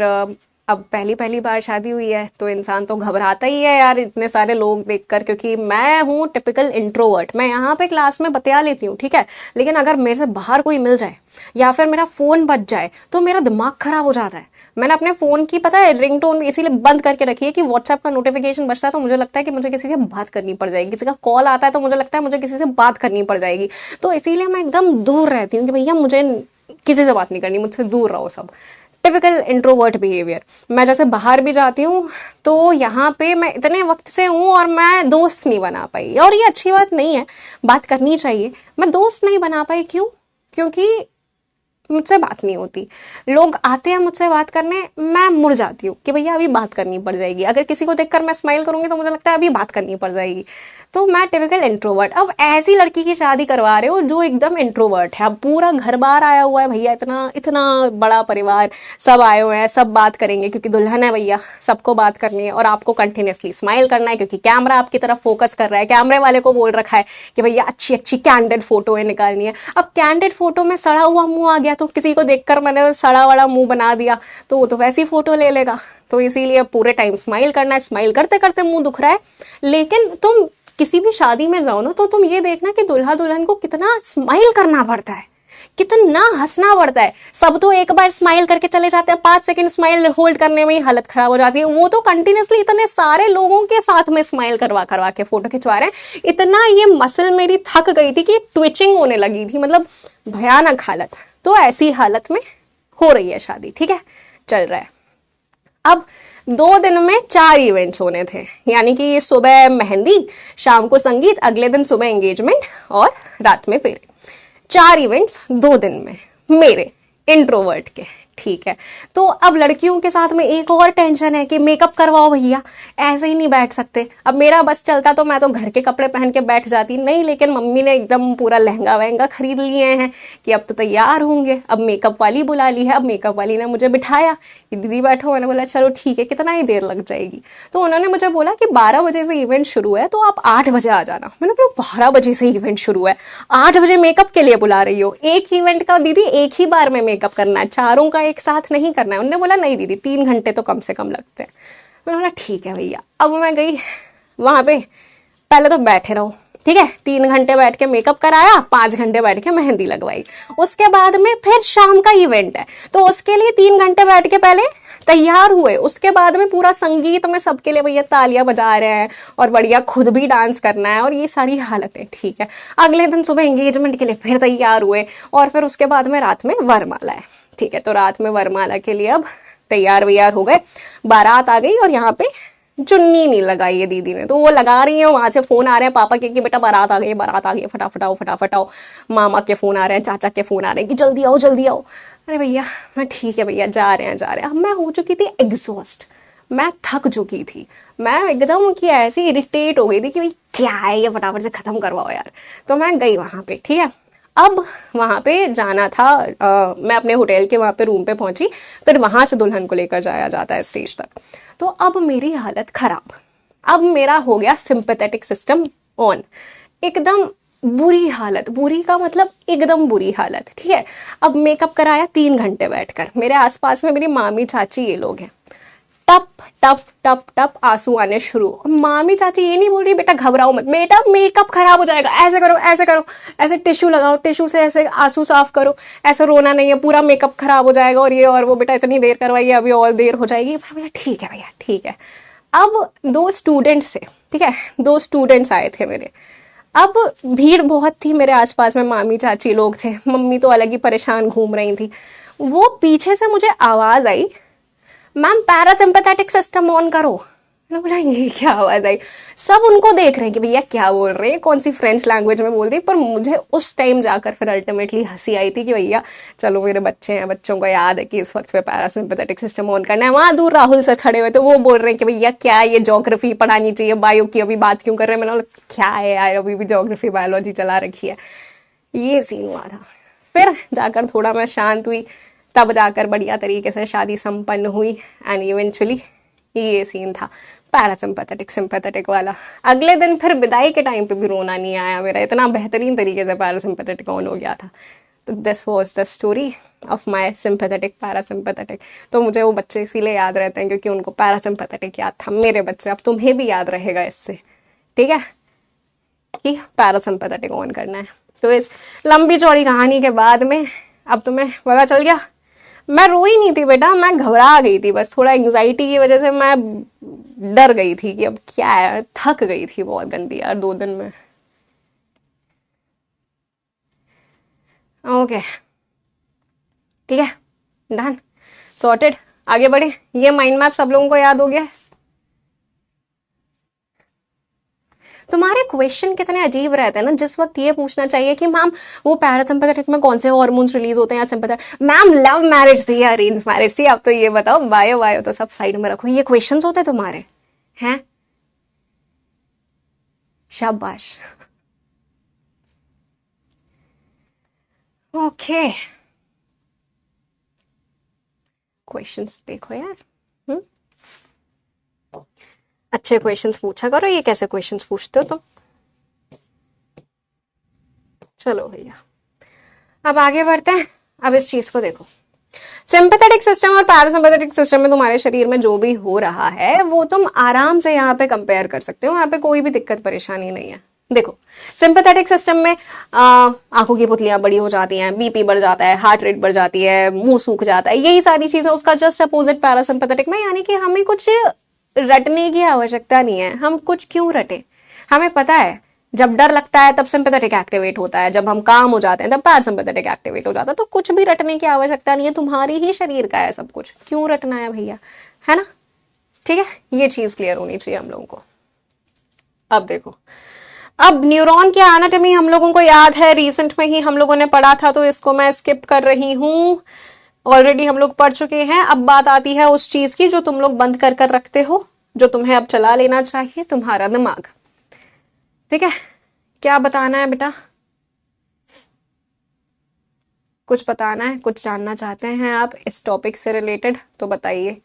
अब पहली पहली बार शादी हुई है तो इंसान तो घबराता ही है यार, इतने सारे लोग देखकर, क्योंकि मैं हूँ टिपिकल इंट्रोवर्ट। मैं यहाँ पे क्लास में बतिया लेती हूँ, ठीक है, लेकिन अगर मेरे से बाहर कोई मिल जाए या फिर मेरा फ़ोन बज जाए तो मेरा दिमाग खराब हो जाता है। मैंने अपने फ़ोन की, पता है, रिंगटोन इसीलिए बंद करके रखी है कि व्हाट्सएप का नोटिफिकेशन बजता है तो मुझे लगता है कि मुझे किसी से बात करनी पड़ जाएगी, किसी का कॉल आता है तो मुझे लगता है मुझे किसी से बात करनी पड़ जाएगी। तो इसीलिए मैं एकदम दूर रहती हूँ कि भैया मुझे किसी से बात नहीं करनी, मुझसे दूर रहो सब। Typical introvert behaviour. मैं जैसे बाहर भी जाती हूँ तो यहाँ पे मैं इतने वक्त से हूँ और मैं दोस्त नहीं बना पाई, और ये अच्छी बात नहीं है, बात करनी चाहिए। मैं दोस्त नहीं बना पाई, क्यों? क्योंकि मुझसे बात नहीं होती। लोग आते हैं मुझसे बात करने, मैं मुड़ जाती हूँ कि भैया अभी बात करनी पड़ जाएगी। अगर किसी को देखकर मैं स्माइल करूंगी तो मुझे लगता है अभी बात करनी पड़ जाएगी। तो मैं टिपिकल इंट्रोवर्ट। अब ऐसी लड़की की शादी करवा रहे हो जो एकदम इंट्रोवर्ट है, अब पूरा घर बार आया हुआ है भैया, इतना इतना बड़ा परिवार, सब आए हुए हैं, सब बात करेंगे क्योंकि दुल्हन है भैया, सबको बात करनी है और आपको कंटिन्यूसली स्माइल करना है क्योंकि कैमरा आपकी तरफ फोकस कर रहा है। कैमरे वाले को बोल रखा है कि भैया अच्छी अच्छी कैंडिड फोटो निकालनी है। अब कैंडिड फोटो में सड़ा हुआ मुंह आ गया तो किसी को देखकर मैंने सड़ा वाला मुंह बना दिया तो वो तो वैसी फोटो ले लेगा। तो इसीलिए पूरे टाइम स्माइल करना है, स्माइल करते करते मुंह दुख रहा है। लेकिन तुम किसी भी शादी में जाओ ना तो तुम ये देखना कि दुल्हा दुल्हन को कितना स्माइल करना पड़ता है, कितना हंसना पड़ता है। सब तो एक बार स्माइल करके चले जाते हैं, 5 सेकंड स्माइल होल्ड करने में ही हालत खराब हो जाती है। वो तो कंटिन्यूसली इतने सारे लोगों के साथ में स्माइल करवा करवा के फोटो खिंचवा रहे हैं। इतना ये मसल मेरी थक गई थी कि ट्विचिंग होने लगी थी, मतलब भयानक हालत। तो ऐसी हालत में हो रही है शादी, ठीक है, चल रहा है। अब 2 दिन में 4 इवेंट्स होने थे, यानी कि सुबह मेहंदी, शाम को संगीत, अगले दिन सुबह एंगेजमेंट और रात में फेरे। 4 इवेंट्स 2 दिन में, मेरे इंट्रोवर्ट के, ठीक है। तो अब लड़कियों के साथ में एक और टेंशन है कि मेकअप करवाओ भैया, ऐसे ही नहीं बैठ सकते। अब मेरा बस चलता तो मैं तो घर के कपड़े पहन के बैठ जाती, नहीं, लेकिन मम्मी ने एकदम पूरा लहंगा वहंगा खरीद लिए हैं कि अब तो तैयार होंगे। अब मेकअप वाली बुला ली है, अब मेकअप वाली ने मुझे बिठाया कि दीदी बैठो। मैंने बोला चलो ठीक है, कितना ही देर लग जाएगी। तो उन्होंने मुझे बोला कि 12 बजे से इवेंट शुरू है तो आप 8 बजे आ जाना। मैंने बोला 12 बजे से इवेंट शुरू है, 8 बजे मेकअप के लिए बुला रही हो? एक इवेंट का दीदी एक ही बार में मेकअप करना है, चारों का एक साथ नहीं करना है। उन्होंने बोला नहीं दीदी 3 घंटे तो कम से कम लगते हैं। मैंने बोला ठीक है भैया। अब मैं गई वहां पे, पहले तो बैठे रहो, ठीक है, 3 घंटे बैठ के मेकअप कराया, 5 घंटे बैठ के मेहंदी लगवाई। उसके बाद में फिर शाम का इवेंट है तो उसके लिए 3 घंटे बैठ के पहले तैयार हुए। उसके बाद में पूरा संगीत में सबके लिए भैया तालियां बजा रहे हैं और बढ़िया खुद भी डांस करना है और ये सारी हालतें, ठीक है। अगले दिन सुबह एंगेजमेंट के लिए फिर तैयार हुए और फिर उसके बाद में रात में वरमाला है, ठीक है। तो रात में वरमाला के लिए अब तैयार वैयार हो गए, बारात आ गई और यहाँ पे चुन्नी नहीं लगाई है दीदी ने, तो वो लगा रही है। वहां से फोन आ रहे हैं पापा के कि बेटा बारात आ गई, बारात आ गई, फटाफट आओ फटाफट आओ। मामा के फोन आ रहे हैं, चाचा के फोन आ रहे हैं कि जल्दी आओ जल्दी आओ। अरे भैया मैं ठीक है भैया, जा रहे हैं जा रहे हैं। अब मैं हो चुकी थी एग्जॉस्ट, मैं थक चुकी थी, मैं एकदम की ऐसी इरिटेट हो गई थी कि भाई क्या है ये, फटाफट से खत्म करवाओ यार। तो मैं गई वहां पे, ठीक है। अब वहाँ पे जाना था, मैं अपने होटल के वहाँ पे रूम पे पहुंची, फिर वहाँ से दुल्हन को लेकर जाया जाता है स्टेज तक। तो अब मेरी हालत खराब, अब मेरा हो गया सिंपैथेटिक सिस्टम ऑन, एकदम बुरी हालत, बुरी का मतलब एकदम बुरी हालत, ठीक है। अब मेकअप कराया 3 घंटे बैठकर, मेरे आसपास में मेरी मामी चाची ये लोग हैं, टप टप टप टप आंसू आने शुरू। मामी चाची ये नहीं बोल रही बेटा घबराओ मत, बेटा मेकअप खराब हो जाएगा, ऐसे करो ऐसे करो, ऐसे टिश्यू लगाओ, टिश्यू से ऐसे आंसू साफ करो, ऐसे रोना नहीं है, पूरा मेकअप खराब हो जाएगा और ये और वो, बेटा इतनी देर करवाइए, अभी और देर हो जाएगी। मैं बोला ठीक है भैया ठीक है। अब 2 स्टूडेंट्स थे, ठीक है, 2 स्टूडेंट्स आए थे मेरे। अब भीड़ बहुत थी मेरे आसपास में, मामी चाची लोग थे, मम्मी तो अलग ही परेशान घूम रही थी। वो पीछे से मुझे आवाज आई, मैम पैरासिम्पैथेटिक सिस्टम ऑन करो। मैंने बोला ये क्या आवाज आई? सब उनको देख रहे हैं कि भैया क्या बोल रहे हैं, कौन सी फ्रेंच लैंग्वेज में बोल दी। पर मुझे उस टाइम जाकर फिर अल्टीमेटली हंसी आई थी कि भैया चलो मेरे बच्चे हैं, बच्चों को याद है कि इस वक्त पे पैरासिम्पैथेटिक सिस्टम ऑन करना है। वहां दूर राहुल सर खड़े हुए थे, वो बोल रहे हैं कि भैया क्या ये ज्योग्राफी पढ़ानी चाहिए, बायो की अभी बात क्यों कर रहे हैं। मैंने बोला क्या है यार, अभी भी ज्योग्राफी बायोलॉजी चला रखी है। ये सीन हुआ था। फिर जाकर थोड़ा मैं शांत हुई, तब जाकर बढ़िया तरीके से शादी संपन्न हुई एंड इवेंचुअली ये सीन था पैरासिम्पैथेटिक सिंपैथेटिक वाला। अगले दिन फिर विदाई के टाइम पे भी रोना नहीं आया मेरा, इतना बेहतरीन तरीके से पैरासिम्पैथेटिक ऑन हो गया था। This was the story of my sympathetic parasympathetic. तो मुझे वो बच्चे इसीलिए याद रहते हैं क्योंकि उनको पैरासिम्पैथेटिक याद था। मेरे बच्चे, अब तुम्हें भी याद रहेगा इससे, ठीक है, कि पैरासिम्पैथेटिक ऑन करना है। तो इस लंबी चौड़ी कहानी के बाद में अब तुम्हें पता चल गया। मैं रोई नहीं थी बेटा, मैं घबरा गई थी, बस थोड़ा एंग्जाइटी की वजह से मैं डर गई थी कि अब क्या है, थक गई थी बहुत गंदी यार 2 दिन में। ओके ठीक है, डन, सॉर्टेड, आगे बढ़े। ये माइंड मैप सब लोगों को याद हो गया। तुम्हारे क्वेश्चन कितने अजीब रहते हैं ना, जिस वक्त ये पूछना चाहिए कि मैम वो पैरासिम्पैथेटिक में कौन से हार्मोन्स रिलीज होते हैं या सिंपैथेटिक, मैम लव मैरिज थी या अरेंज मैरिज थी, अब तो ये बताओ, बायो बायो तो सब साइड में रखो, ये क्वेश्चंस होते हैं तुम्हारे हैं। शाबाश। ओके, क्वेश्चंस देखो यार, अच्छे क्वेश्चंस पूछा करो। ये कैसे क्वेश्चंस पूछते हो तुम? चलो भैया, अब आगे बढ़ते हैं। अब इस चीज को देखो, सिंपैथेटिक सिस्टम और पैरासिम्पैथेटिक सिस्टम में तुम्हारे शरीर में जो भी हो रहा है वो तुम आराम से यहाँ पे कंपेयर कर सकते हो। यहाँ पे कोई भी दिक्कत परेशानी नहीं है। देखो, सिंपैथेटिक सिस्टम में आंखों की पुतलियां बड़ी हो जाती हैं, बीपी बढ़ जाता है, हार्ट रेट बढ़ जाती है, मुंह सूख जाता है, यही सारी चीजें। उसका जस्ट अपोजिट पैरासिम्पैथेटिक में, यानी कि हमें कुछ रटने की आवश्यकता नहीं है। हम कुछ क्यों रटे, हमें पता है जब डर लगता है तब सिंपैथेटिक एक्टिवेट होता है, जब हम काम हो जाते हैं तब पैरासिम्पैथेटिक एक्टिवेट हो जाता है। तो कुछ भी रटने की आवश्यकता नहीं है, तुम्हारी ही शरीर का है सब कुछ, क्यों रटना है भैया, है ना? ठीक है, ये चीज क्लियर होनी चाहिए हम लोगों को। अब देखो, अब न्यूरॉन की एनाटॉमी हम लोगों को याद है, रिसेंट में ही हम लोगों ने पढ़ा था, तो इसको मैं स्किप कर रही हूं, ऑलरेडी हम लोग पढ़ चुके हैं। अब बात आती है उस चीज की जो तुम लोग बंद कर कर रखते हो, जो तुम्हें अब चला लेना चाहिए, तुम्हारा दिमाग। ठीक है, क्या बताना है बेटा? कुछ बताना है, कुछ जानना चाहते हैं आप इस टॉपिक से रिलेटेड, तो बताइए।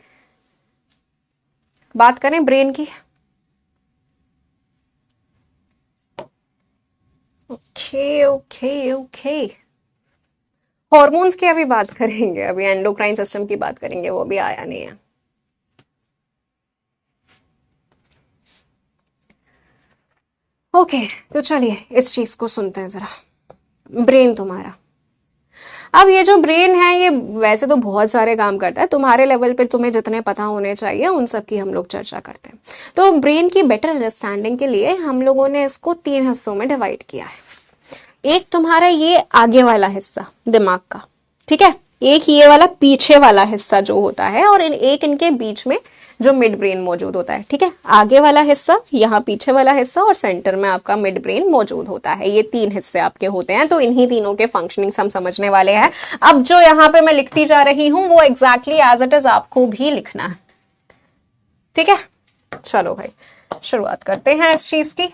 बात करें ब्रेन की? ओके ओके ओके, हॉर्मोन्स की अभी बात करेंगे, अभी एंडोक्राइन सिस्टम की बात करेंगे, वो भी आया नहीं है। ओके, तो चलिए इस चीज को सुनते हैं जरा। ब्रेन तुम्हारा, अब ये जो ब्रेन है ये वैसे तो बहुत सारे काम करता है, तुम्हारे लेवल पे तुम्हें जितने पता होने चाहिए उन सब की हम लोग चर्चा करते हैं। तो ब्रेन की बेटर अंडरस्टैंडिंग के लिए हम लोगों ने इसको 3 हिस्सों में डिवाइड किया है। एक तुम्हारा ये आगे वाला हिस्सा दिमाग का, ठीक है, एक ये वाला पीछे वाला हिस्सा जो होता है, और एक इनके बीच में जो मिड ब्रेन मौजूद होता है। ठीक है, आगे वाला हिस्सा, यहाँ पीछे वाला हिस्सा, और सेंटर में आपका मिड ब्रेन मौजूद होता है। ये 3 हिस्से आपके होते हैं। तो इन्हीं तीनों के फंक्शनिंग हम समझने वाले हैं। अब जो यहाँ पे मैं लिखती जा रही हूं वो एग्जैक्टली एज इट इज आपको भी लिखना है। ठीक है, चलो भाई शुरुआत करते हैं इस चीज की।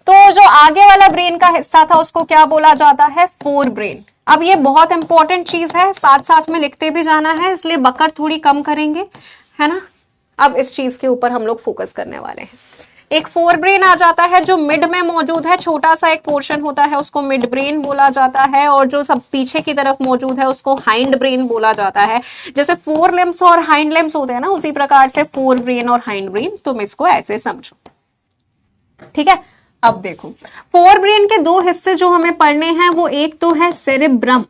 तो जो आगे वाला ब्रेन का हिस्सा था उसको क्या बोला जाता है? Fore brain. अब ये बहुत इंपॉर्टेंट चीज है, साथ साथ में लिखते भी जाना है, इसलिए बकर थोड़ी कम करेंगे, है ना? अब इस चीज के ऊपर हम लोग फोकस करने वाले हैं। एक फोर ब्रेन आ जाता है जो मिड में मौजूद है, छोटा सा एक पोर्शन होता है उसको मिड ब्रेन बोला जाता है, और जो सब पीछे की तरफ मौजूद है उसको हाइंड ब्रेन बोला जाता है। जैसे फोर लिम्स और हाइंड लिम्स होते हैं ना, उसी प्रकार से फोर ब्रेन और हाइंड ब्रेन, तुम इसको ऐसे समझो। ठीक है, अब देखो फोर ब्रेन के 2 हिस्से जो हमें पढ़ने हैं, वो एक तो है सेरेब्रम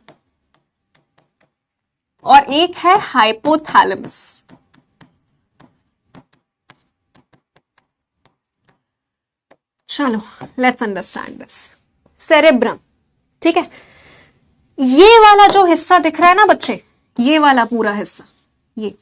और एक है हाइपोथैलेमस। चलो लेट्स अंडरस्टैंड दिस। सेरेब्रम, ठीक है, ये वाला जो हिस्सा दिख रहा है ना बच्चे, ये वाला पूरा हिस्सा, ये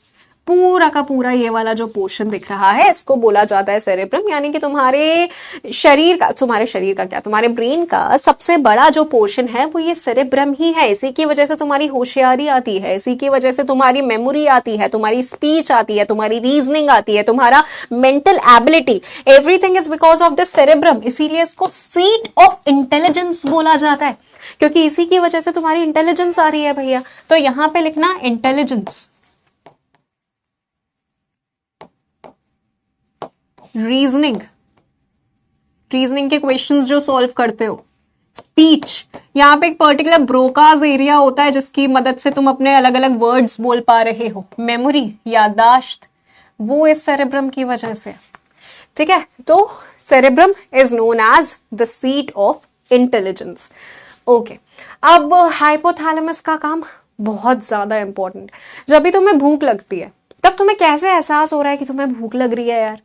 पूरा का पूरा ये वाला जो पोर्शन दिख रहा है, इसको बोला जाता है सेरेब्रम। यानी कि तुम्हारे शरीर का क्या, तुम्हारे ब्रेन का सबसे बड़ा जो पोर्शन है वो ये सेरेब्रम ही है। इसी की वजह से तुम्हारी होशियारी आती है, इसी की वजह से तुम्हारी मेमोरी आती है, तुम्हारी स्पीच आती है, तुम्हारी रीजनिंग आती है, तुम्हारा mental ability, everything is because of this cerebrum. इसीलिए इसको सीट ऑफ इंटेलिजेंस बोला जाता है, क्योंकि इसी की वजह से तुम्हारी इंटेलिजेंस आ रही है भैया। तो यहां पे लिखना इंटेलिजेंस, रीजनिंग, रीजनिंग के क्वेश्चंस जो सॉल्व करते हो, स्पीच, यहाँ पे एक पर्टिकुलर ब्रोकाज एरिया होता है जिसकी मदद से तुम अपने अलग अलग वर्ड्स बोल पा रहे हो। मेमोरी, याददाश्त, वो इस सेरेब्रम की वजह से। ठीक है, तो cerebrum is known as the seat of intelligence. Okay, अब हाइपोथैलेमस का काम बहुत ज्यादा इंपॉर्टेंट। जब भी तुम्हें भूख लगती है तब तुम्हें कैसे एहसास हो रहा है कि तुम्हें भूख लग रही है यार?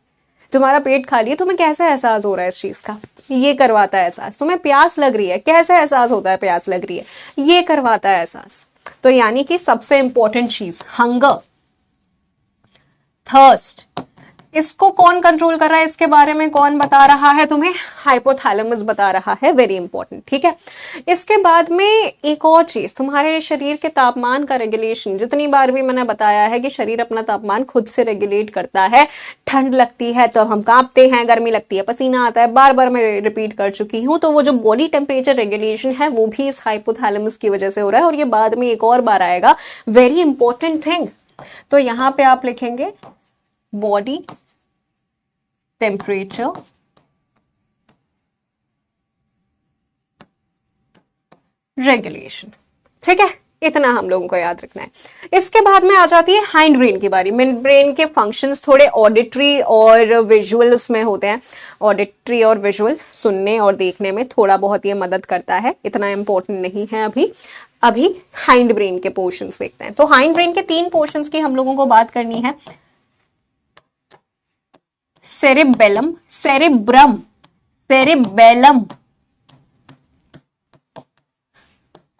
तुम्हारा पेट खाली है, तुम्हें कैसे एहसास हो रहा है इस चीज का? ये करवाता है एहसास। तुम्हें प्यास लग रही है, कैसे एहसास होता है प्यास लग रही है? ये करवाता है एहसास। तो यानी कि सबसे इंपॉर्टेंट चीज हंगर, थर्स्ट, इसको कौन कंट्रोल कर रहा है, इसके बारे में कौन बता रहा है तुम्हें? हाइपोथैलेमस बता रहा है। Very important. ठीक है, इसके बाद में एक और चीज, तुम्हारे शरीर के तापमान का रेगुलेशन। जितनी बार भी मैंने बताया है कि शरीर अपना तापमान खुद से रेगुलेट करता है। ठंड लगती है तो हम कांपते हैं, गर्मी लगती है पसीना आता है, बार बार मैं रिपीट कर चुकी हूं। तो वो जो बॉडी टेम्परेचर रेगुलेशन है वो भी इस हाइपोथैलेमस की वजह से हो रहा है, और ये बाद में एक और बार आएगा। Very important thing. तो यहां पे आप लिखेंगे बॉडी टेम्परेचर रेगुलेशन। ठीक है, इतना हम लोगों को याद रखना है। इसके बाद में आ जाती है हाइंड ब्रेन की बारी। मिड ब्रेन के फंक्शंस थोड़े ऑडिटरी और विजुअल उसमें होते हैं। ऑडिटरी और विजुअल, सुनने और देखने में थोड़ा बहुत ये मदद करता है, इतना इंपॉर्टेंट नहीं है अभी। अभी हाइंड ब्रेन के पोर्शंस देखते हैं। तो हाइंड ब्रेन के 3 पोर्शंस की हम लोगों को बात करनी है। सेरेबेलम, सेरेब्रम, सेरेबेलम,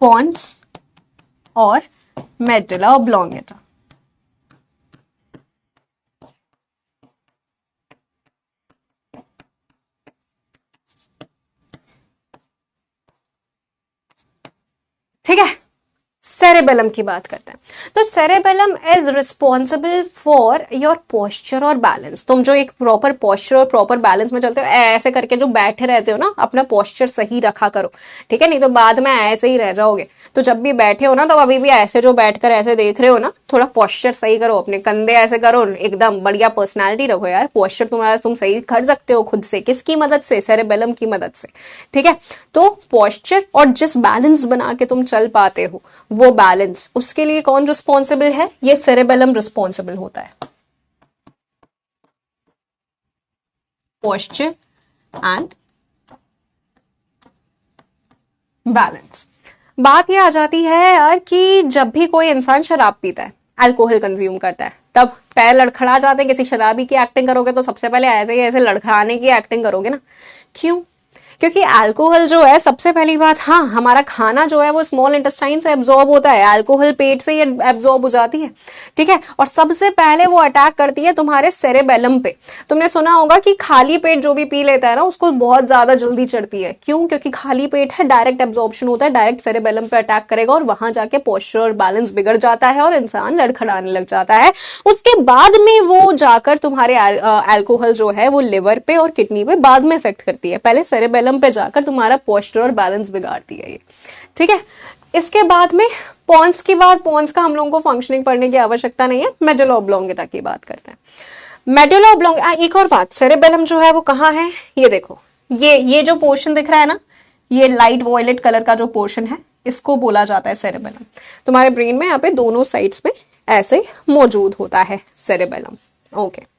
पोन्स और मेडुला ऑब्लोंगेटा। ठीक है, सेरेबेलम की बात करते हैं। तो cerebellum is responsible for your posture और बैलेंस। तुम जो एक प्रॉपर पोस्चर और प्रॉपर बैलेंस में चलते हो, ऐसे करके जो बैठे रहते हो ना, अपना पोस्चर सही रखा करो। ठीक है, नहीं तो बाद में ऐसे ही रह जाओगे। तो जब भी बैठे हो ना, तो अभी भी ऐसे जो बैठकर ऐसे देख रहे हो ना, थोड़ा पोस्चर सही करो, अपने कंधे ऐसे करो, एकदम बढ़िया पर्सनैलिटी रखो यार। पोस्चर तुम्हारा तुम सही कर सकते हो खुद से। किसकी मदद से? सेरेबेलम की मदद से। ठीक है, तो पोस्चर और जिस बैलेंस बना के तुम चल पाते हो, वो बैलेंस, उसके लिए कौन रिस्पॉन्सिबल है? ये सेरेबेलम रिस्पॉन्सिबल होता है। Posture and balance. बात ये आ जाती है यार कि जब भी कोई इंसान शराब पीता है, अल्कोहल कंज्यूम करता है, तब पैर लड़खड़ा जाते हैं। किसी शराबी की एक्टिंग करोगे तो सबसे पहले ऐसे ही ऐसे लड़खड़ाने की एक्टिंग करोगे ना। क्यों? क्योंकि अल्कोहल जो है, सबसे पहली बात, हाँ, हमारा खाना जो है वो स्मॉल इंटेस्टाइन से एब्जॉर्ब होता है। अल्कोहल पेट से ही एब्जॉर्ब हो जाती है। ठीक है, और सबसे पहले वो अटैक करती है तुम्हारे सेरेबेलम पे। तुमने सुना होगा कि खाली पेट जो भी पी लेता है ना, उसको बहुत ज्यादा जल्दी चढ़ती है। क्यों? क्योंकि खाली पेट है, डायरेक्ट एब्जॉर्प्शन होता है, डायरेक्ट सेरेबेलम पे अटैक करेगा और वहां जाके पोस्चर और बैलेंस बिगड़ जाता है और इंसान लड़खड़ाने लग जाता है। उसके बाद में वो जाकर तुम्हारे अल्कोहल जो है वो लिवर पे और किडनी पे बाद में इफेक्ट करती है। पहले सेरेबेलम पे जाकर तुम्हारा पोस्चर और बैलेंस बिगाड़ती है ये। ठीक है, इसके बाद में पॉन्स की बात। पॉन्स का हम लोगों को फंक्शनिंग पढ़ने की आवश्यकता नहीं है। मेडुला ऑब्लोंगेटा की बात करते हैं। मेडुला ऑब्लोंगेटा, एक और बात, सेरेबेलम जो है वो कहाँ है? ये देखो, ये जो पोर्शन दिख रहा है ना, ये लाइट वॉयलेट कलर का जो पोर्शन है, इसको बोला जाता है सेरेबेलम। तुम्हारे ब्रेन में यहाँ पे दोनों साइड्स में ऐसे मौजूद होता है सेरेबेलम। ओके,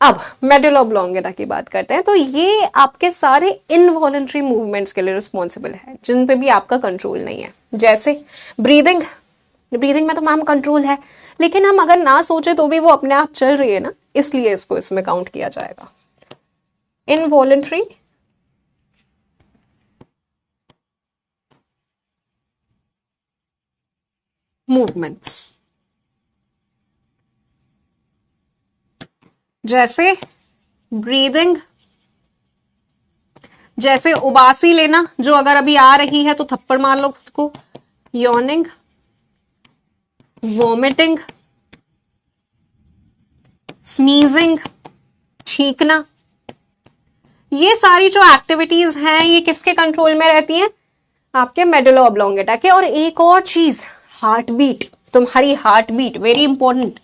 अब मेडुला ऑब्लोंगेटा की बात करते हैं। तो ये आपके सारे इनवॉलंटरी मूवमेंट्स के लिए रिस्पॉन्सिबल है, जिन पे भी आपका कंट्रोल नहीं है। जैसे ब्रीदिंग, ब्रीदिंग में तो मैम कंट्रोल है, लेकिन हम अगर ना सोचे तो भी वो अपने आप चल रही है ना, इसलिए इसको इसमें काउंट किया जाएगा। इनवॉलंटरी मूवमेंट्स, जैसे ब्रीदिंग, जैसे उबासी लेना, जो अगर अभी आ रही है तो थप्पड़ मार लो खुद को। यॉर्निंग, वॉमिटिंग, स्नीजिंग, छींकना, ये सारी जो एक्टिविटीज हैं ये किसके कंट्रोल में रहती हैं? आपके मेडुला ऑब्लोंगेटा के। और एक और चीज, हार्ट बीट, तुम्हारी heart beat, very important.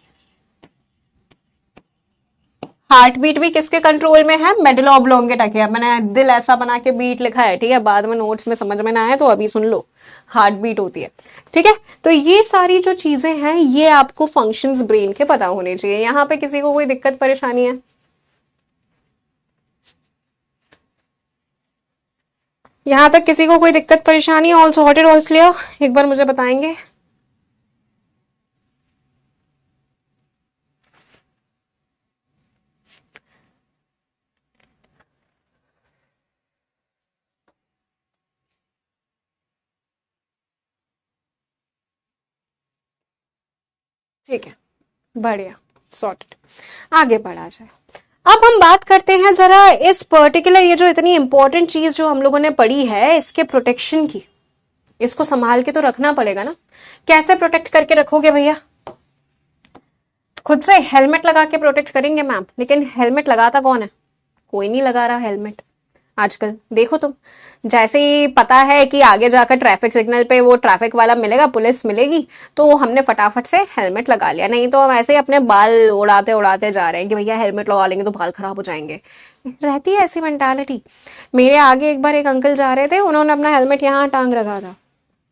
Heart beat भी किसके कंट्रोल में है? मेडुला ऑब्लोंगेटा है। मैंने दिल ऐसा बना के बीट लिखा है, ठीक है, बाद में नोट्स में समझ में ना आए तो अभी सुन लो, हार्ट बीट होती है, ठीक है। तो ये सारी जो चीजें हैं ये आपको फंक्शंस ब्रेन के पता होने चाहिए। यहाँ पे किसी को कोई दिक्कत परेशानी है? यहां तक किसी को कोई दिक्कत परेशानी? All sorted, all clear? एक बार मुझे बताएंगे। ठीक है, बढ़िया, सॉर्टेड। आगे बढ़ा जाए। अब हम बात करते हैं जरा इस पर्टिकुलर, ये जो इतनी इंपॉर्टेंट चीज जो हम लोगों ने पढ़ी है, इसके प्रोटेक्शन की। इसको संभाल के तो रखना पड़ेगा ना। कैसे प्रोटेक्ट करके रखोगे भैया? खुद से हेलमेट लगा के प्रोटेक्ट करेंगे मैम, लेकिन हेलमेट लगाता कौन है? कोई नहीं लगा रहा हेलमेट आजकल। देखो तुम, जैसे ही पता है कि आगे जाकर ट्रैफिक सिग्नल पे वो ट्रैफिक वाला मिलेगा, पुलिस मिलेगी, तो हमने फटाफट से हेलमेट लगा लिया। नहीं तो हम ऐसे ही अपने बाल उड़ाते उड़ाते जा रहे हैं कि भैया हेलमेट लगा लेंगे तो बाल खराब हो जाएंगे। रहती है ऐसी मेंटालिटी। मेरे आगे एक बार एक अंकल जा रहे थे, उन्होंने अपना हेलमेट यहाँ टांग रखा था।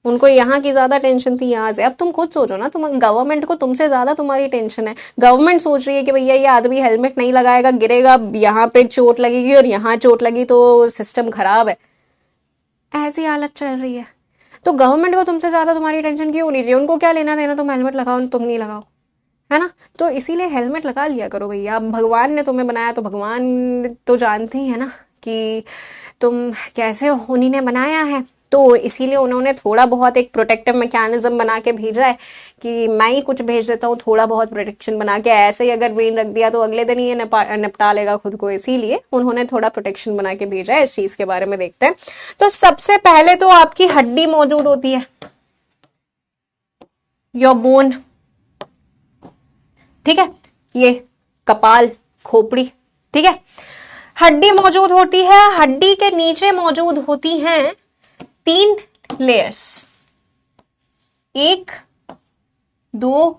उनको यहाँ की ज्यादा टेंशन थी यहाँ से। अब तुम खुद सोचो ना, तुम गवर्नमेंट को तुमसे ज्यादा तुम्हारी टेंशन है। गवर्नमेंट सोच रही है कि भैया ये आदमी हेलमेट नहीं लगाएगा, गिरेगा, यहाँ पे चोट लगेगी और यहाँ चोट लगी तो सिस्टम खराब है। ऐसी हालत चल रही है। तो गवर्नमेंट को तुमसे ज्यादा तुम्हारी टेंशन क्यों होनी चाहिए? उनको क्या लेना देना तुम हेलमेट लगाओ तुम नहीं लगाओ, है ना? तो इसीलिए हेलमेट लगा लिया करो भैया। अब भगवान ने तुम्हें बनाया तो भगवान तो जानते ही है ना कि तुम कैसे हो, उन्हीं ने बनाया है। तो इसीलिए उन्होंने थोड़ा बहुत एक प्रोटेक्टिव मैकेनिज्म बना के भेजा है कि मैं ही कुछ भेज देता हूँ थोड़ा बहुत प्रोटेक्शन बना के। ऐसे ही अगर ब्रेन रख दिया तो अगले दिन ही ये निपटा लेगा खुद को। इसीलिए उन्होंने थोड़ा प्रोटेक्शन बना के भेजा है। इस चीज के बारे में देखते हैं। तो सबसे पहले तो आपकी हड्डी मौजूद होती है, योर बोन, ठीक है, ये कपाल, खोपड़ी, ठीक है, हड्डी मौजूद होती है। हड्डी के नीचे मौजूद होती हैं 3 लेयर्स, 1 2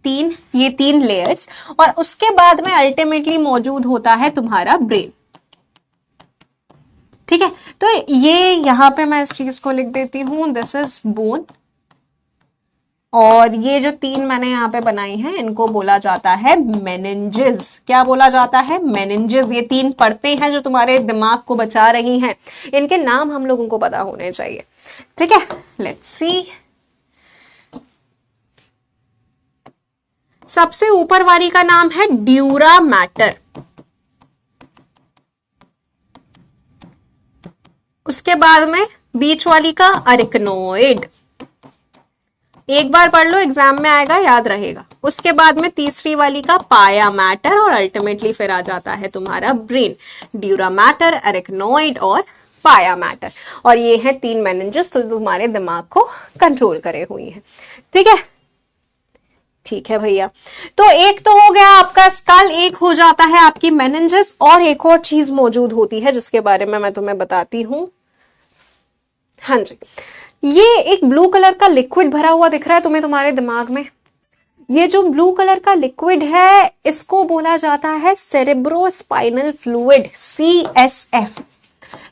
3, ये 3 लेयर्स। और उसके बाद में अल्टीमेटली मौजूद होता है तुम्हारा ब्रेन, ठीक है। तो ये यहां पे मैं इस चीज को लिख देती हूं, दिस इज बोन। और ये जो 3 मैंने यहाँ पे बनाई हैं इनको बोला जाता है मेनिंजेस। क्या बोला जाता है? मेनिंजेस। ये 3 परतें हैं जो तुम्हारे दिमाग को बचा रही हैं। इनके नाम हम लोगों को पता होने चाहिए, ठीक है। Let's see. सबसे ऊपर वाली का नाम है ड्यूरा मैटर। उसके बाद में बीच वाली का अरिकनोइड। एक बार पढ़ लो, एग्जाम में आएगा, याद रहेगा। उसके बाद में तीसरी वाली का पाया मैटर। और अल्टीमेटली फिर आ जाता है तुम्हारा ब्रेन, ड्यूरा मैटर, अरिकनोइड और पाया मैटर। और ये है 3 मेनिंजेस तो तुम्हारे दिमाग को कंट्रोल करे हुई है, ठीक है। ठीक है भैया। तो एक तो हो गया आपका स्कल, एक हो जाता है आपकी मेनिंजेस। और एक और चीज मौजूद होती है जिसके बारे में मैं तुम्हें बताती हूं। हाँ जी, ये एक ब्लू कलर का लिक्विड भरा हुआ दिख रहा है तुम्हें तुम्हारे दिमाग में। ये जो ब्लू कलर का लिक्विड है इसको बोला जाता है सेरेब्रोस्पाइनल फ्लूइड, CSF।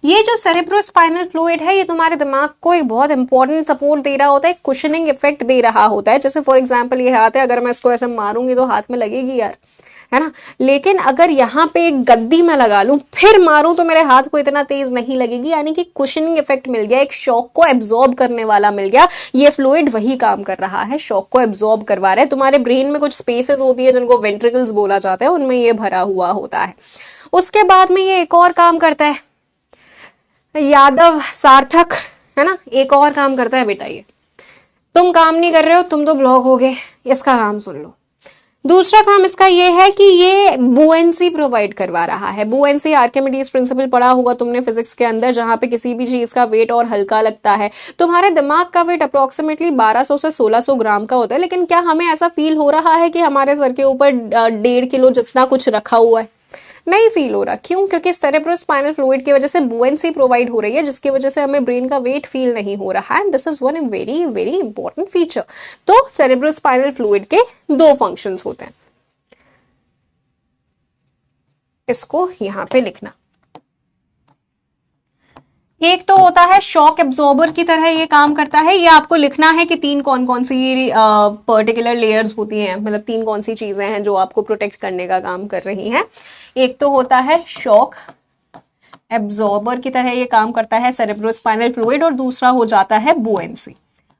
ये जो सेरेब्रोस्पाइनल फ्लूइड है ये तुम्हारे दिमाग को एक बहुत इंपॉर्टेंट सपोर्ट दे रहा होता है, कुशनिंग इफेक्ट दे रहा होता है। जैसे फॉर एग्जांपल ये हाथ है, अगर मैं इसको ऐसे मारूंगी तो हाथ में लगेगी यार, है ना। लेकिन अगर यहाँ पे एक गद्दी में लगा लूं फिर मारूं तो मेरे हाथ को इतना तेज नहीं लगेगी। यानी कि कुशनिंग इफेक्ट मिल गया, एक शॉक को एब्जॉर्ब करने वाला मिल गया। ये फ्लूइड वही काम कर रहा है, शॉक को एब्जॉर्ब करवा रहा है। तुम्हारे ब्रेन में कुछ स्पेसेस होती है जिनको वेंट्रिकल्स बोला जाता है, उनमें ये भरा हुआ होता है। उसके बाद में ये एक और काम करता है, यादव सार्थक, है ना, एक और काम करता है बेटा। ये तुम काम नहीं कर रहे हो, तुम तो ब्लॉक हो गए, इसका काम सुन लो। दूसरा काम इसका ये है कि ये बुएंसी प्रोवाइड करवा रहा है। बुएंसी, आर्किमिडीज प्रिंसिपल पढ़ा होगा तुमने फिजिक्स के अंदर, जहां पे किसी भी चीज का वेट और हल्का लगता है। तुम्हारे दिमाग का वेट अप्रोक्सीमेटली 1200 से 1600 ग्राम का होता है। लेकिन क्या हमें ऐसा फील हो रहा है कि हमारे सर के ऊपर 1.5 किलो जितना कुछ रखा हुआ है? नहीं फील हो रहा। क्यों? क्योंकि सेरेब्रोस्पाइनल फ्लूइड की वजह से बुएंसी प्रोवाइड हो रही है, जिसकी वजह से हमें ब्रेन का वेट फील नहीं हो रहा है। This is one very very important feature. तो सेरेब्रोस्पाइनल फ्लूइड के 2 फंक्शंस होते हैं। इसको यहां पे लिखना। एक तो होता है शॉक एब्जॉर्बर की तरह ये काम करता है। ये आपको लिखना है कि तीन कौन कौन सी पर्टिकुलर लेयर्स होती हैं, मतलब तीन कौन सी चीजें हैं जो आपको प्रोटेक्ट करने का काम कर रही हैं। एक तो होता है शॉक एब्जॉर्बर की तरह ये काम करता है सेरेब्रोस्पाइनल फ्लूइड, और दूसरा हो जाता है बुएंसी।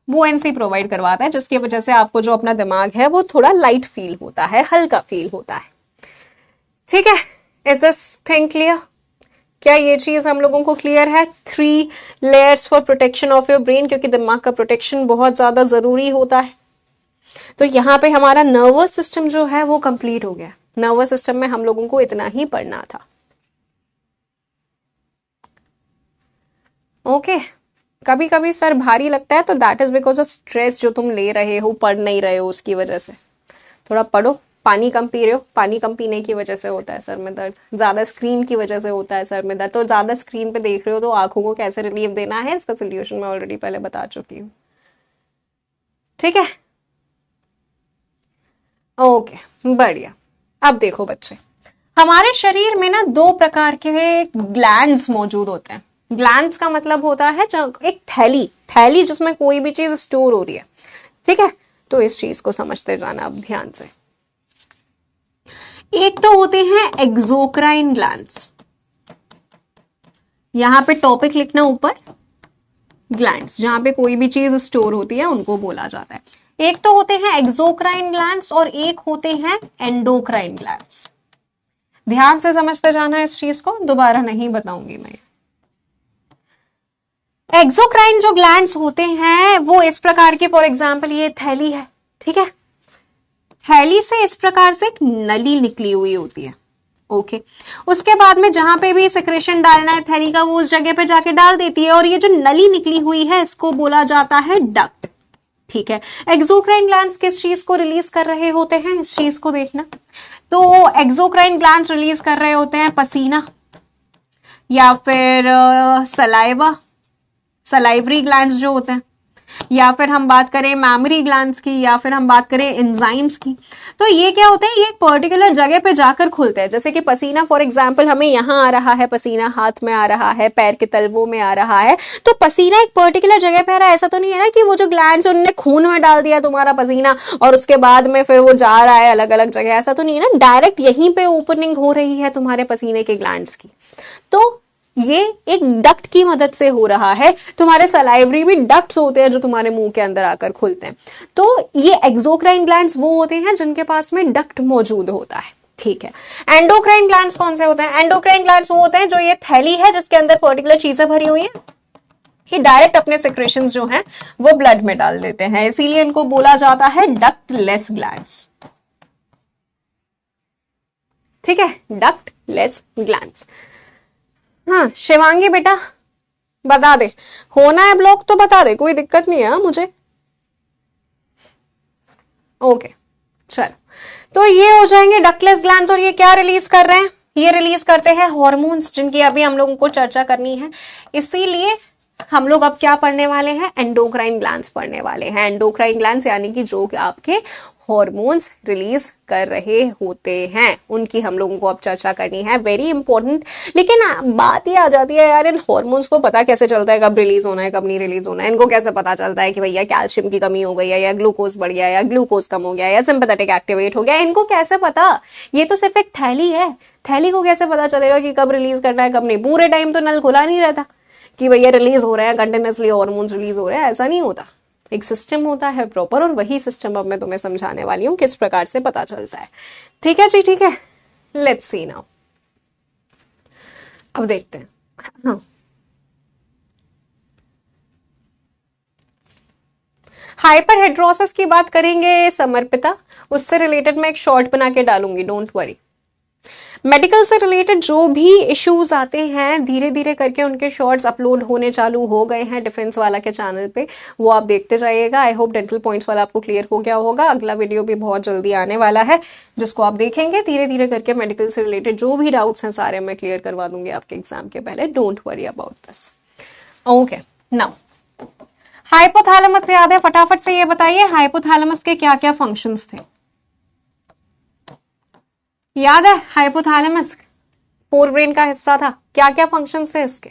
बुएंसी प्रोवाइड करवाता है जिसकी वजह से आपको जो अपना दिमाग है वो थोड़ा लाइट फील होता है, हल्का फील होता है। ठीक है, इज दिस थिंग क्लियर? क्या ये चीज हम लोगों को क्लियर है? 3 layers for protection of your brain, क्योंकि दिमाग का प्रोटेक्शन बहुत ज्यादा जरूरी होता है। तो यहाँ पे हमारा नर्वस सिस्टम जो है वो कंप्लीट हो गया। नर्वस सिस्टम में हम लोगों को इतना ही पढ़ना था। ओके, कभी कभी सर भारी लगता है तो that is because of stress जो तुम ले रहे हो, पढ़ नहीं रहे हो, उसकी वजह से। थोड़ा पढ़ो। पानी कम पी रहे हो, पानी कम पीने की वजह से होता है सर में दर्द। ज्यादा स्क्रीन की वजह से होता है सर में दर्द। तो ज्यादा स्क्रीन पे देख रहे हो तो आंखों को कैसे रिलीफ देना है, इसका सोल्यूशन मैं ऑलरेडी पहले बता चुकी हूँ। ठीक है, ओके, बढ़िया। अब देखो बच्चे, हमारे शरीर में ना 2 प्रकार के ग्लैंड्स मौजूद होते हैं। ग्लैंड्स का मतलब होता है एक थैली जिसमें कोई भी चीज स्टोर हो रही है। ठीक है, तो इस चीज को समझते जाना अब ध्यान से। एक तो होते हैं एक्सोक्राइन ग्लैंड्स, यहां पे टॉपिक लिखना ऊपर, ग्लैंड्स जहां पे कोई भी चीज स्टोर होती है उनको बोला जाता है। एक तो होते हैं एक्सोक्राइन ग्लैंड्स और एक होते हैं एंडोक्राइन ग्लैंड्स। ध्यान से समझते जाना इस चीज को, दोबारा नहीं बताऊंगी मैं। एक्सोक्राइन जो ग्लैंड्स होते हैं वो इस प्रकार के, फॉर एग्जांपल ये थैली है, ठीक है, थैली से इस प्रकार से एक नली निकली हुई होती है। ओके, उसके बाद में जहां पे भी सेक्रेशन डालना है थैली का वो उस जगह पे जाके डाल देती है, और ये जो नली निकली हुई है इसको बोला जाता है डक्ट। ठीक है, एक्सोक्राइन ग्लैंड्स किस चीज को रिलीज कर रहे होते हैं, इस चीज को देखना। तो एक्सोक्राइन ग्लैंड्स रिलीज कर रहे होते हैं पसीना, या फिर सलाइवा, सलाइवरी ग्लैंड्स जो होते हैं, या फिर हम बात करें मैमरी ग्लैंड्स की, या फिर हम बात करें एंजाइम्स की। तो ये क्या होता है, ये एक पर्टिकुलर जगह पे जाकर खुलते हैं। जैसे कि पसीना, फॉर एग्जांपल हमें यहाँ आ रहा है पसीना, हाथ में आ रहा है, पैर के तलवों में आ रहा है, तो पसीना एक पर्टिकुलर जगह पे आ रहा है। ऐसा तो नहीं है ना कि वो जो ग्लैंड्स उन्होंने खून में डाल दिया तुम्हारा पसीना और उसके बाद में फिर वो जा रहा है अलग अलग जगह, ऐसा तो नहीं है ना। डायरेक्ट यहीं पे ओपनिंग हो रही है तुम्हारे पसीने के ग्लैंड्स की। तो ये एक डक्ट की मदद से हो रहा है। तुम्हारे सलाइवरी भी डक्ट्स होते हैं जो तुम्हारे मुंह के अंदर आकर खुलते हैं। तो ये एक्सोक्राइन ग्लैंड्स वो होते हैं जिनके पास में डक्ट मौजूद होता है। ठीक है, एंडोक्राइन ग्लैंड्स कौन से होते हैं? एंडोक्राइन ग्लैंड्स वो होते हैं जो ये थैली है जिसके अंदर पर्टिकुलर चीजें भरी हुई हैं, ये डायरेक्ट अपने सेक्रेशंस जो हैं वो ब्लड में डाल देते हैं, इसीलिए इनको बोला जाता है डक्टलेस ग्लैंड्स। ठीक है, डक्टलेस ग्लैंड्स। हाँ शिवांगी बेटा बता दे, होना है ब्लॉक तो बता दे, कोई दिक्कत नहीं है मुझे। ओके चलो, तो ये हो जाएंगे डक्टलेस ग्लैंड्स। और ये क्या रिलीज कर रहे हैं? ये रिलीज करते हैं हॉर्मोन्स, जिनकी अभी हम लोगों को चर्चा करनी है। इसीलिए हम लोग अब क्या पढ़ने वाले हैं? एंडोक्राइन ग्लैंड्स पढ़ने वाले हैं। एंडोक्राइन ग्लैंड्स यानी कि जो आपके हॉर्मोन्स रिलीज कर रहे होते हैं, उनकी हम लोगों को अब चर्चा करनी है। Very important. लेकिन बात ये आ जाती है यार, इन हॉर्मोन्स को पता कैसे चलता है कब रिलीज होना है कब नहीं रिलीज होना है? इनको कैसे पता चलता है कि भैया कैल्शियम की कमी हो गई है, या ग्लूकोज बढ़ गया, या ग्लूकोज कम हो गया, या सिंपैथेटिक एक्टिवेट हो गया? इनको कैसे पता? ये तो सिर्फ एक थैली है, थैली को कैसे पता चलेगा कि कब रिलीज करना है कब नहीं? पूरे टाइम तो नल खुला नहीं रहता कि भैया रिलीज हो रहे हैं, कंटिन्यूसली हॉर्मोन्स रिलीज हो रहे हैं, ऐसा नहीं होता। एक सिस्टम होता है प्रॉपर, और वही सिस्टम अब मैं तुम्हें समझाने वाली हूँ किस प्रकार से पता चलता है। ठीक है जी, ठीक है, लेट्स सी नाउ। अब देखते हैं। हाँ, हाइपरहेड्रोसिस की बात करेंगे समर्पिता, उससे रिलेटेड मैं एक शॉर्ट बना के डालूंगी, डोंट वरी। मेडिकल से रिलेटेड जो भी इश्यूज आते हैं धीरे धीरे करके उनके शॉर्ट्स अपलोड होने चालू हो गए हैं डिफेंस वाला के चैनल पे, वो आप देखते जाइएगा। आई होप डेंटल पॉइंट्स वाला आपको क्लियर हो गया होगा। अगला वीडियो भी बहुत जल्दी आने वाला है जिसको आप देखेंगे। धीरे धीरे करके मेडिकल से रिलेटेड जो भी डाउट्स हैं सारे मैं क्लियर करवा दूंगी आपके एग्जाम के पहले, don't worry about this. Okay now, hypothalamus याद है? फटाफट से ये बताइए हाइपोथैलेमस के क्या क्या फंक्शंस थे? याद है हाइपोथैलेमस? फोर ब्रेन का हिस्सा था, क्या क्या फंक्शंस थे इसके,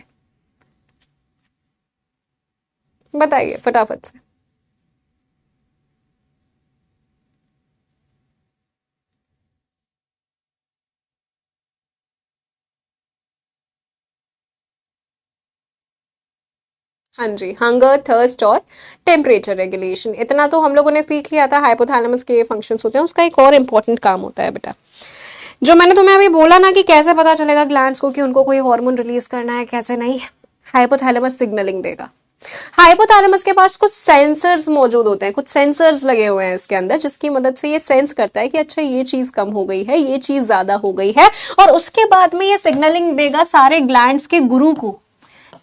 बताइए फटाफट से। हाँ जी, हंगर, थर्स्ट और टेम्परेचर रेगुलेशन, इतना तो हम लोगों ने सीख लिया था। हाइपोथैलेमस के फंक्शंस होते हैं, उसका एक और इम्पोर्टेंट काम होता है बेटा, जो मैंने तुम्हें अभी बोला ना कि कैसे पता चलेगा ग्लैंड्स को कि उनको कोई हार्मोन रिलीज करना है कैसे नहीं। हाइपोथैलेमस सिग्नलिंग देगा। हाइपोथैलेमस के पास कुछ सेंसर्स मौजूद होते हैं, कुछ सेंसर्स लगे हुए हैं इसके अंदर, जिसकी मदद से ये सेंस करता है कि अच्छा ये चीज कम हो गई है, ये चीज ज्यादा हो गई है, और उसके बाद में ये सिग्नलिंग देगा सारे ग्लैंड्स के गुरु को,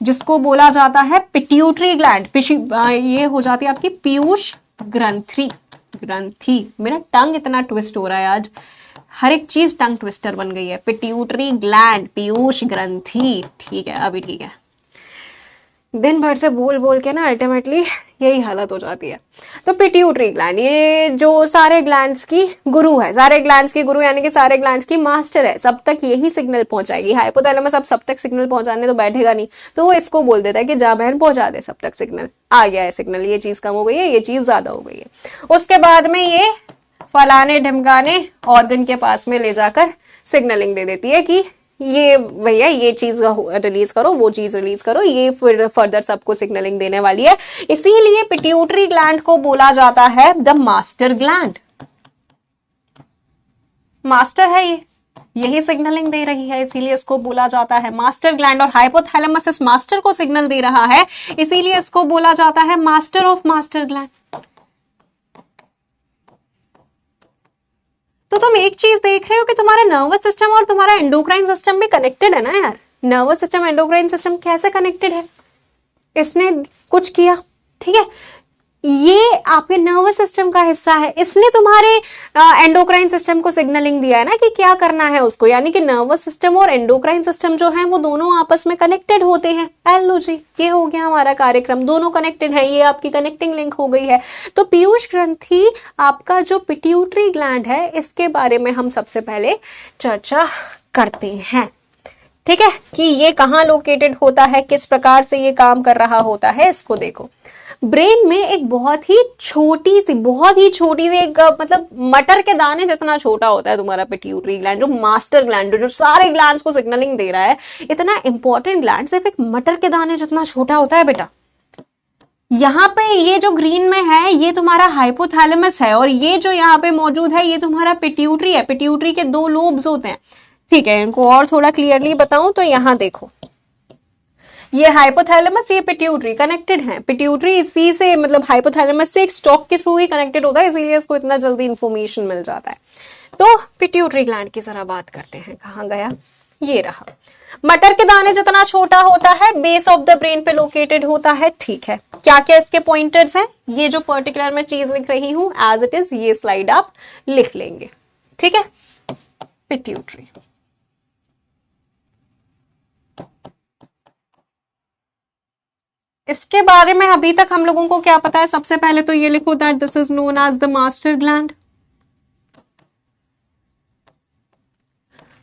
जिसको बोला जाता है पिट्यूटरी ग्लैंड। ये हो जाती है आपकी पीयूष ग्रंथि। ग्रंथि, मेरा टंग इतना ट्विस्ट हो रहा है आज, हर एक चीज टंग ट्विस्टर बन गई है। पिट्यूटरी ग्लैंड, पीयूष ग्रंथि, ठीक है अभी ठीक है। दिन भर से बोल बोल के ना अल्टीमेटली यही हालत हो जाती है। तो पिट्यूटरी ग्लैंड ये जो सारे ग्लैंड्स की गुरु है, सारे ग्लैंड्स की गुरु यानी कि सारे ग्लैंड्स की मास्टर है, सब तक यही सिग्नल पहुंचाएगी। हाइपोथैलेमस अब सब तक सिग्नल पहुंचाने तो बैठेगा नहीं, तो वो इसको बोल देता है कि जा बहन पहुंचा दे, सब तक सिग्नल आ गया है, सिग्नल ये चीज कम हो गई है, ये चीज ज्यादा हो गई है। उसके बाद में ये फलाने ढिमकाने ऑर्गन के पास में ले जाकर सिग्नलिंग दे देती है कि ये भैया ये चीज रिलीज करो, वो चीज रिलीज करो, ये फिर फर्दर सबको सिग्नलिंग देने वाली है। इसीलिए पिट्यूटरी ग्लैंड को बोला जाता है द मास्टर ग्लैंड। मास्टर है ये, यही सिग्नलिंग दे रही है, इसीलिए इसको बोला जाता है मास्टर ग्लैंड। और हाइपोथैलेमस इस मास्टर को सिग्नल दे रहा है, इसीलिए इसको बोला जाता है मास्टर ऑफ मास्टर ग्लैंड। तो तुम एक चीज देख रहे हो कि तुम्हारा नर्वस सिस्टम और तुम्हारा एंडोक्राइन सिस्टम भी कनेक्टेड है ना यार। नर्वस सिस्टम एंडोक्राइन सिस्टम कैसे कनेक्टेड है, इसने कुछ किया, ठीक है, ये आपके नर्वस सिस्टम का हिस्सा है, इसने तुम्हारे एंडोक्राइन सिस्टम को सिग्नलिंग दिया है ना कि क्या करना है उसको। यानी कि नर्वस सिस्टम और एंडोक्राइन सिस्टम जो है वो दोनों आपस में कनेक्टेड होते हैं। लो जी, ये हो गया हमारा कार्यक्रम, दोनों कनेक्टेड है, ये आपकी कनेक्टिंग लिंक हो गई है। तो पीयूष ग्रंथि आपका जो पिट्यूटरी ग्लैंड है, इसके बारे में हम सबसे पहले चर्चा करते हैं, ठीक है, कि ये कहाँ लोकेटेड होता है, किस प्रकार से ये काम कर रहा होता है। इसको देखो, ब्रेन में एक बहुत ही छोटी सी एक मतलब मटर के दाने जितना छोटा होता है तुम्हारा पिट्यूटरी ग्लैंड, जो मास्टर ग्लैंड जो सारे ग्लैंड्स को सिग्नलिंग दे रहा है। इतना इंपॉर्टेंट ग्लैंड सिर्फ एक मटर के दाने जितना छोटा होता है बेटा। यहाँ पे ये जो ग्रीन में है ये तुम्हारा हाइपोथैलेमस है, और ये जो यहाँ पे मौजूद है ये तुम्हारा पिट्यूटरी है। पिट्यूटरी के दो लोब्स होते हैं, ठीक है, इनको और थोड़ा क्लियरली बताऊं तो यहाँ देखो, ये हाइपोथैलेमस, ये पिट्यूटरी कनेक्टेड है। पिट्यूटरी इसी से मतलब हाइपोथैलेमस से एक स्टॉक के थ्रू ही कनेक्टेड होता है, इसीलिए इसको इतना जल्दी इंफॉर्मेशन मिल जाता है। तो पिट्यूटरी ग्लैंड की जरा बात करते हैं, कहाँ गया, ये रहा। मटर के दाने जितना छोटा होता है, बेस ऑफ द ब्रेन पे लोकेटेड होता है, ठीक है। क्या क्या इसके पॉइंटर्स हैं, ये जो पर्टिकुलर मैं चीज लिख रही हूं एज इट इज, ये स्लाइड आप लिख लेंगे, ठीक है। पिट्यूटरी, इसके बारे में अभी तक हम लोगों को क्या पता है, सबसे पहले तो ये लिखो that this is known as the master gland.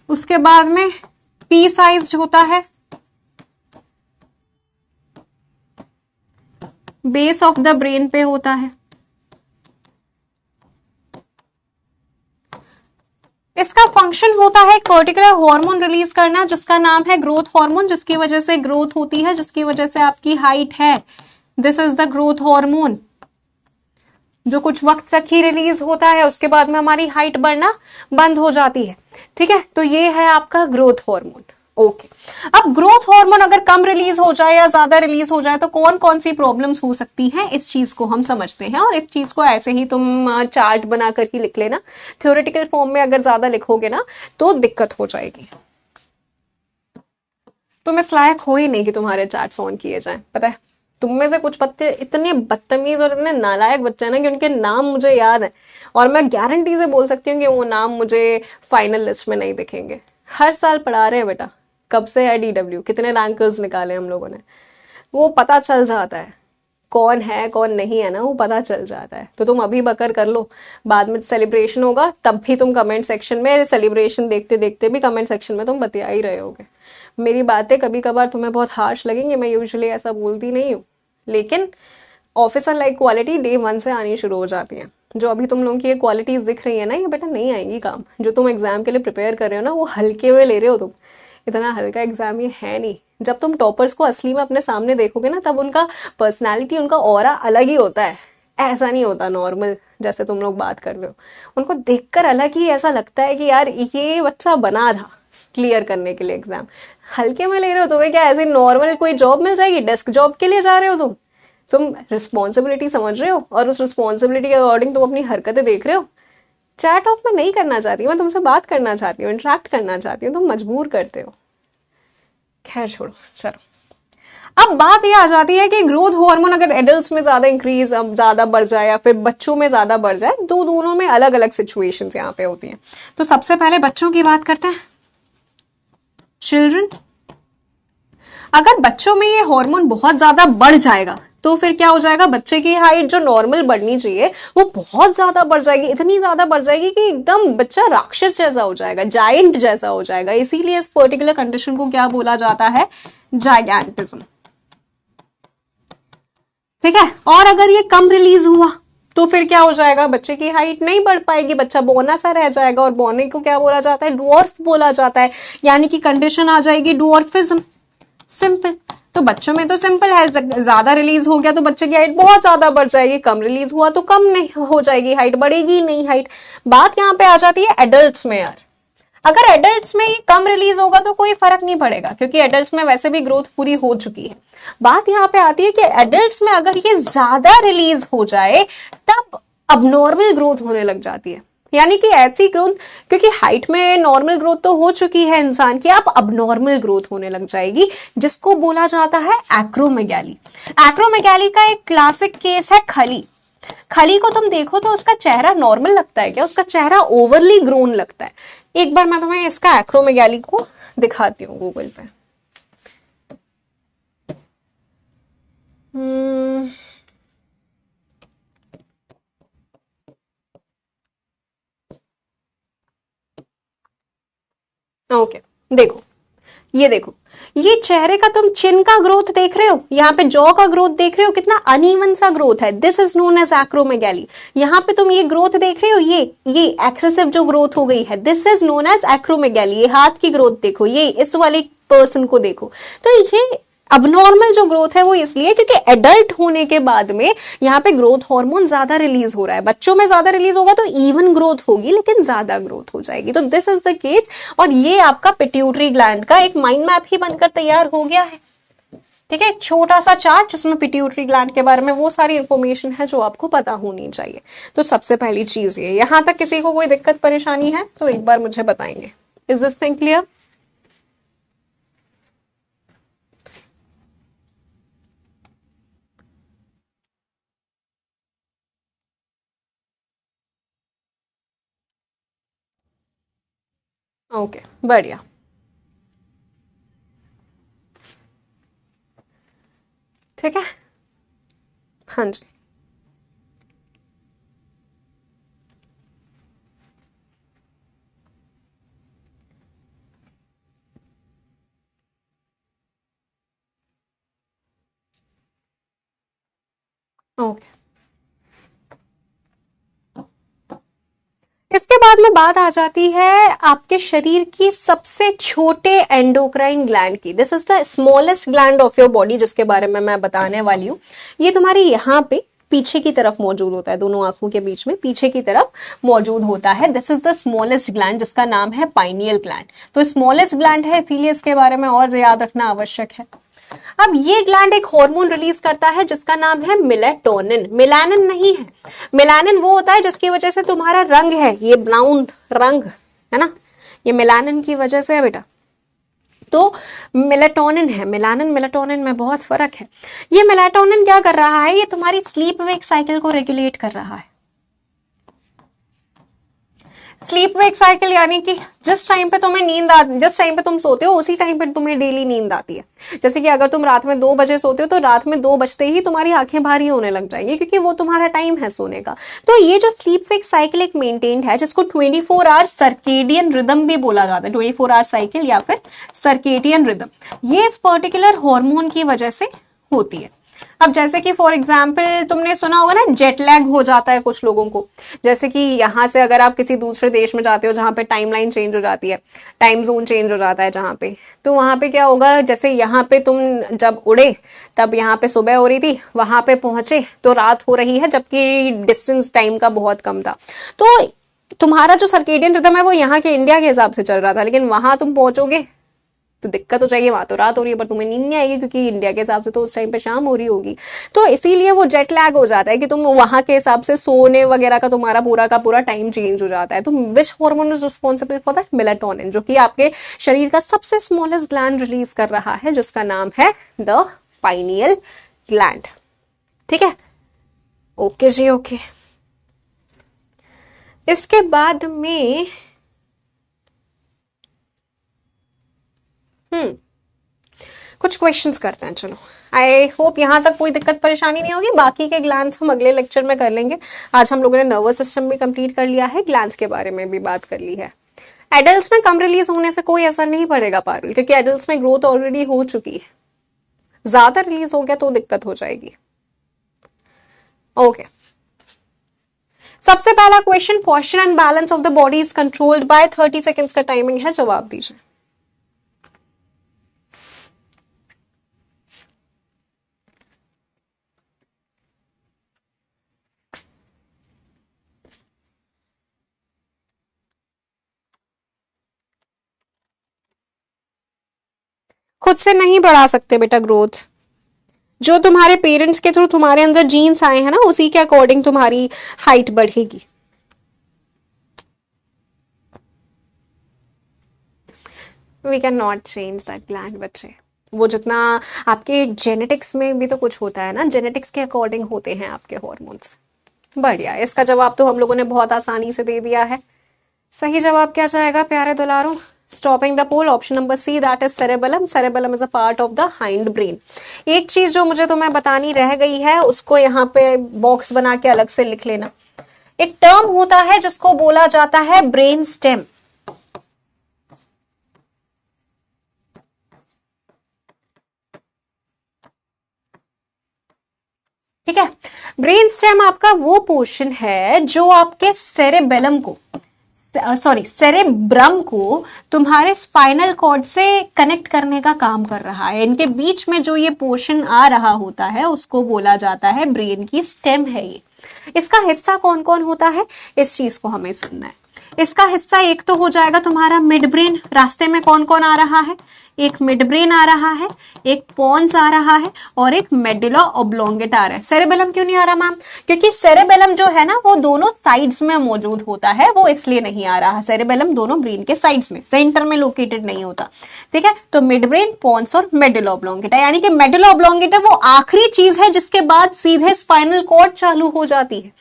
उसके बाद में पी साइज्ड होता है, बेस ऑफ द ब्रेन पे होता है। इसका फंक्शन होता है एक पर्टिकुलर हार्मोन रिलीज करना, जिसका नाम है ग्रोथ हार्मोन, जिसकी वजह से ग्रोथ होती है, जिसकी वजह से आपकी हाइट है। This is the growth hormone, जो कुछ वक्त तक ही रिलीज होता है, उसके बाद में हमारी हाइट बढ़ना बंद हो जाती है, ठीक है। तो ये है आपका ग्रोथ हार्मोन, ओके। अब ग्रोथ हार्मोन अगर कम रिलीज हो जाए या ज्यादा रिलीज हो जाए तो कौन कौन सी प्रॉब्लम्स हो सकती हैं, इस चीज को हम समझते हैं। और इस चीज को ऐसे ही तुम चार्ट बनाकर ही लिख लेना, थ्योरेटिकल फॉर्म में अगर ज्यादा लिखोगे ना तो दिक्कत हो जाएगी। तुम इस लायक हो ही नहीं कि तुम्हारे चार्ट्स ऑन किए जाएं, पता है। तुम में से कुछ बच्चे इतने बदतमीज और इतने नालायक बच्चे हैं ना कि उनके नाम मुझे याद है, और मैं गारंटी से बोल सकती हूँ कि वो नाम मुझे फाइनल लिस्ट में नहीं दिखेंगे। हर साल पढ़ा रहे हैं बेटा, कब से है DW, कितने रैंकर्स निकाले हम लोगों ने, वो पता चल जाता है कौन है कौन नहीं है ना वो पता चल जाता है। तो तुम अभी बकर कर लो, बाद में सेलिब्रेशन होगा तब भी तुम कमेंट सेक्शन में, सेलिब्रेशन देखते देखते भी कमेंट सेक्शन में तुम बतिया ही रहे होगे। मेरी बातें कभी कभार तुम्हें बहुत हार्श लगेंगी, मैं यूजुअली ऐसा बोलती नहीं हूँ, लेकिन ऑफिसर लाइक क्वालिटी डे 1 से आनी शुरू हो जाती है। जो अभी तुम लोगों की ये क्वालिटीज दिख रही है ना, ये बेटा नहीं आएंगी काम। जो तुम एग्जाम के लिए प्रिपेयर कर रहे हो ना, वो हल्के हुए ले रहे हो तुम, इतना हल्का एग्जाम ये है नहीं। जब तुम टॉपर्स को असली में अपने सामने देखोगे ना, तब उनका पर्सनैलिटी, उनका ऑरा अलग ही होता है। ऐसा नहीं होता नॉर्मल जैसे तुम लोग बात कर रहे हो। उनको देखकर अलग ही ऐसा लगता है कि यार ये बच्चा बना था क्लियर करने के लिए एग्जाम। हल्के में ले रहे हो तो वे क्या ऐसे नॉर्मल कोई जॉब मिल जाएगी, डेस्क जॉब के लिए जा रहे हो तुम रिस्पॉन्सिबिलिटी समझ रहे हो और उस रिस्पॉन्सिबिलिटी के अकॉर्डिंग तुम अपनी हरकतें देख रहे हो। चैट ऑफ में नहीं करना चाहती, मैं तुमसे बात करना चाहती हूँ, इंटरेक्ट करना चाहती हूँ, तुम मजबूर करते हो। खैर छोड़ो, चलो अब बात ये आ जाती है कि ग्रोथ हार्मोन अगर एडल्ट्स में ज्यादा इंक्रीज, अब ज्यादा बढ़ जाए या फिर बच्चों में ज्यादा बढ़ जाए, तो दोनों में अलग अलग सिचुएशंस यहाँ पे होती हैं। तो सबसे पहले बच्चों की बात करते हैं। चिल्ड्रन, अगर बच्चों में ये हार्मोन बहुत ज्यादा बढ़ जाएगा तो फिर क्या हो जाएगा, बच्चे की हाइट जो नॉर्मल बढ़नी चाहिए वो बहुत ज्यादा बढ़ जाएगी, इतनी ज्यादा बढ़ जाएगी कि एकदम बच्चा राक्षस जैसा हो जाएगा, जायंट जैसा हो जाएगा। इसीलिए इस पर्टिकुलर कंडीशन को क्या बोला जाता है, जायंटिज्म। ठीक है। और अगर ये कम रिलीज हुआ तो फिर क्या हो जाएगा, बच्चे की हाइट नहीं बढ़ पाएगी, बच्चा बौना सा रह जाएगा, और बौने को क्या बोला जाता है, डुअर्फ बोला जाता है, यानी कि कंडीशन आ जाएगी डुअर्फिज्म। सिंपल। तो बच्चों में तो सिंपल है, ज्यादा रिलीज हो गया तो बच्चे की हाइट बहुत ज्यादा बढ़ जाएगी, कम रिलीज हुआ तो कम नहीं हो जाएगी, हाइट बढ़ेगी नहीं हाइट। बात यहाँ पे आ जाती है एडल्ट्स में। यार अगर एडल्ट्स में ये कम रिलीज होगा तो कोई फर्क नहीं पड़ेगा, क्योंकि एडल्ट्स में वैसे भी ग्रोथ पूरी हो चुकी है। बात यहाँ पे आती है कि एडल्ट्स में अगर ये ज्यादा रिलीज हो जाए तब अबनॉर्मल ग्रोथ होने लग जाती है। यानी कि ऐसी ग्रोथ, क्योंकि हाइट में नॉर्मल ग्रोथ तो हो चुकी है इंसान की, अब अबनॉर्मल ग्रोथ होने लग जाएगी, जिसको बोला जाता है एक्रोमेगैली। एक्रोमेगैली का एक क्लासिक केस है खली। खली को तुम देखो तो उसका चेहरा नॉर्मल लगता है क्या, उसका चेहरा ओवरली ग्रोन लगता है। एक बार मैं तुम्हें इसका एक्रोमेगैली को दिखाती हूँ गूगल पे। ओके देखो, ये देखो, ये चेहरे का तुम चिन का ग्रोथ देख रहे हो, यहाँ पे जॉ का ग्रोथ देख रहे हो, कितना अनइवन सा ग्रोथ है। This is known as acromegaly. यहाँ पे तुम ये ग्रोथ देख रहे हो, ये एक्सेसिव जो ग्रोथ हो गई है, this is known as acromegaly. ये हाथ की ग्रोथ देखो, ये इस वाले पर्सन को देखो, तो ये अबनॉर्मल जो ग्रोथ है वो इसलिए क्योंकि एडल्ट होने के बाद में यहाँ पे ग्रोथ हार्मोन ज्यादा रिलीज हो रहा है। बच्चों में ज्यादा रिलीज होगा तो इवन ग्रोथ होगी, लेकिन ज्यादा ग्रोथ हो जाएगी। तो दिस इज द केस। और ये आपका पिट्यूटरी ग्लैंड का एक माइंड मैप ही बनकर तैयार हो गया है। ठीक है, एक छोटा सा चार्ट जिसमें पिट्यूटरी ग्लैंड के बारे में वो सारी इंफॉर्मेशन है जो आपको पता होनी चाहिए। तो सबसे पहली चीज ये, यहां तक किसी को कोई दिक्कत परेशानी है तो एक बार मुझे बताएंगे। Is this thing clear? Okay बढ़िया। ठीक है, हाँ जी। ओके, इसके बाद में बात आ जाती है आपके शरीर की सबसे छोटे एंडोक्राइन ग्लैंड की। This is the smallest gland of your body, जिसके बारे में मैं बताने वाली हूँ। ये तुम्हारी यहाँ पे पीछे की तरफ मौजूद होता है, दोनों आंखों के बीच में पीछे की तरफ मौजूद होता है। This is the smallest gland, जिसका नाम है पाइनियल ग्लैंड। तो स्मॉलेस्ट ग्लैंड है, इसीलिए इसके बारे में और याद रखना आवश्यक है। अब ये ग्लैंड एक हार्मोन रिलीज करता है जिसका नाम है मेलेटोनिन। मेलानिन नहीं है, मेलानिन वो होता है जिसकी वजह से तुम्हारा रंग है ये ब्राउन रंग, है ना, ये मेलानिन की वजह से है बेटा। तो मेलेटोनिन है, मेलानिन मेलेटोनिन में बहुत फर्क है। ये मेलेटोनिन क्या कर रहा है, ये तुम्हारी स्लीप वेक साइकिल को रेगुलेट कर रहा है। स्लीप वेक साइकिल यानी कि जिस टाइम पे तुम्हें जिस टाइम पे तुम सोते हो उसी टाइम पे तुम्हें डेली नींद आती है। जैसे कि अगर तुम रात में 2 बजे सोते हो तो रात में 2 बजते ही तुम्हारी आंखें भारी होने लग जाएंगी, क्योंकि वो तुम्हारा टाइम है सोने का। तो ये जो स्लीप वेक साइकिल एक मेंटेन्ड है, जिसको 24 आवर सर्केडियन रिदम भी बोला जाता है, 24 आवर साइकिल या फिर सर्केडियन रिदम, ये इस पर्टिकुलर हार्मोन की वजह से होती है। अब जैसे कि फॉर एग्जाम्पल तुमने सुना होगा ना, जेट लैग हो जाता है कुछ लोगों को। जैसे कि यहाँ से अगर आप किसी दूसरे देश में जाते हो जहाँ पे टाइमलाइन चेंज हो जाती है, टाइम जोन चेंज हो जाता है जहाँ पे, तो वहाँ पे क्या होगा, जैसे यहाँ पे तुम जब उड़े तब यहाँ पे सुबह हो रही थी, वहां पे पहुंचे तो रात हो रही है, जबकि डिस्टेंस टाइम का बहुत कम था। तो तुम्हारा जो सर्केडियन रिदम है वो यहाँ के इंडिया के हिसाब से चल रहा था, लेकिन वहां तुम पहुंचोगे तो दिक्कत हो जाएगी, वहां तो रात हो रही है पर तुम्हें नींद नहीं आएगी, क्योंकि इंडिया के हिसाब से तो उस टाइम पे शाम हो रही होगी। तो इसीलिए वो जेट लैग हो जाता है कि तुम वहां के हिसाब से सोने वगैरह का तुम्हारा पूरा का पूरा टाइम चेंज हो जाता है। तो which hormone is responsible for that? Melatonin, जो कि आपके शरीर का सबसे स्मॉलेस्ट ग्लैंड रिलीज कर रहा है, जिसका नाम है द पाइनियल ग्लैंड। ठीक है, ओके जी, ओके। इसके बाद में कुछ क्वेश्चंस करते हैं। चलो, आई होप यहां तक कोई दिक्कत परेशानी नहीं होगी। बाकी के ग्लैंड्स हम अगले लेक्चर में कर लेंगे। आज हम लोगों ने नर्वस सिस्टम भी कंप्लीट कर लिया है, ग्लैंड्स के बारे में भी बात कर ली है। एडल्ट्स में कम रिलीज होने से कोई असर नहीं पड़ेगा पारुल, क्योंकि एडल्ट्स में ग्रोथ ऑलरेडी हो चुकी है। ज्यादा रिलीज हो गया तो दिक्कत हो जाएगी। ओके, सबसे पहला question, posture and balance of the body is controlled bye 30 seconds का टाइमिंग है, जवाब दीजिए। खुद से नहीं बढ़ा सकते बेटा ग्रोथ, जो तुम्हारे पेरेंट्स के थ्रू तुम्हारे अंदर जीन्स आए हैं ना, उसी के अकॉर्डिंग तुम्हारी हाइट बढ़ेगी। We can not change that gland बच्चे। वो जितना आपके जेनेटिक्स में भी तो कुछ होता है ना, जेनेटिक्स के अकॉर्डिंग होते हैं आपके हॉर्मोन्स। बढ़िया, इसका जवाब तो हम लोगों ने बहुत आसानी से दे दिया है। सही जवाब क्या जाएगा प्यारे दुलारों? Stopping the pole, option number C, that is cerebellum. Cerebellum is a part of the hind brain. एक चीज जो मुझे तुम्हें बतानी रह गई है, उसको यहाँ पे बॉक्स बना के अलग से लिख लेना। एक टर्म होता है जिसको बोला जाता है ब्रेन स्टेम। ठीक है, ब्रेन स्टेम आपका वो पोर्शन है जो आपके सेरेबेलम को, सॉरी सेरेब्रम को तुम्हारे स्पाइनल कॉर्ड से कनेक्ट करने का काम कर रहा है। इनके बीच में जो ये पोर्शन आ रहा होता है उसको बोला जाता है ब्रेन की स्टेम है ये। इसका हिस्सा कौन कौन होता है, इस चीज को हमें सुनना है। इसका हिस्सा एक तो हो जाएगा तुम्हारा मिड ब्रेन। रास्ते में कौन कौन आ रहा है? एक मिड ब्रेन आ रहा है, एक पोन्स आ रहा है और एक मेडुला ऑब्लोंगेटा आ रहा है। सेरेबेलम क्यों नहीं आ रहा मैम? क्योंकि सेरेबेलम जो है ना वो दोनों साइड्स में मौजूद होता है, वो इसलिए नहीं आ रहा। सेरेबेलम दोनों ब्रेन के साइड्स में, सेंटर में लोकेटेड नहीं होता। ठीक है, तो मिड ब्रेन, पोन्स और मेडुला ऑब्लोंगेटा, यानी कि मेडुला ऑब्लोंगेटा वो आखिरी चीज है जिसके बाद सीधे स्पाइनल कॉर्ड चालू हो जाती है।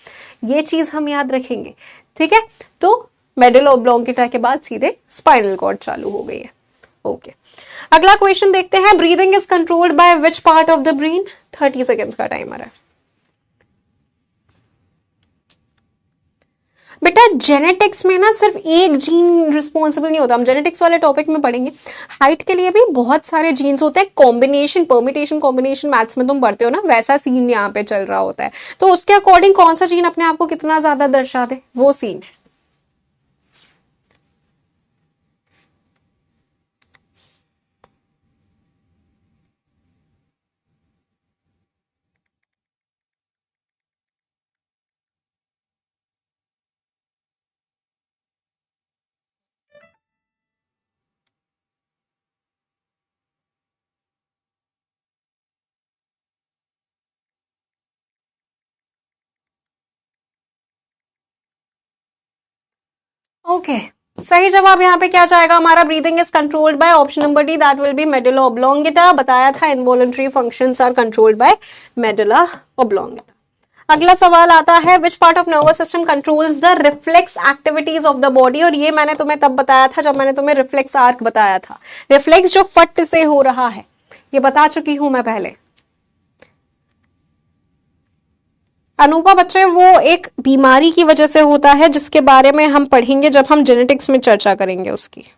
ये चीज हम याद रखेंगे। ठीक है, तो मेडुला ऑब्लोंगेटा के बाद सीधे स्पाइनल कॉर्ड चालू हो गई है। ओके, अगला क्वेश्चन देखते हैं। Breathing is controlled by which part of the brain? 30 seconds का टाइमर है बेटा। जेनेटिक्स में ना सिर्फ एक जीन रिस्पॉन्सिबल नहीं होता, हम जेनेटिक्स वाले टॉपिक में पढ़ेंगे। हाइट के लिए भी बहुत सारे जीन्स होते हैं। कॉम्बिनेशन, परमिटेशन कॉम्बिनेशन मैथ्स में तुम पढ़ते हो ना, वैसा सीन यहाँ पे चल रहा होता है। तो उसके अकॉर्डिंग कौन सा जीन अपने आप को कितना ज्यादा दर्शा दे, वो सीन है। ओके, सही जवाब यहाँ पे क्या जाएगा हमारा? Breathing is controlled by option number D, that will be medulla oblongata. बताया था involuntary functions are controlled by medulla oblongata. अगला सवाल आता है, which part of nervous system controls the reflex activities of the body. और ये मैंने तुम्हें तब बताया था जब मैंने तुम्हें रिफ्लेक्स आर्क बताया था। रिफ्लेक्स जो फट से हो रहा है, ये बता चुकी हूं मैं पहले। अनूपा बच्चे, वो एक बीमारी की वजह से होता है जिसके बारे में हम पढ़ेंगे जब हम जेनेटिक्स में चर्चा करेंगे उसकी।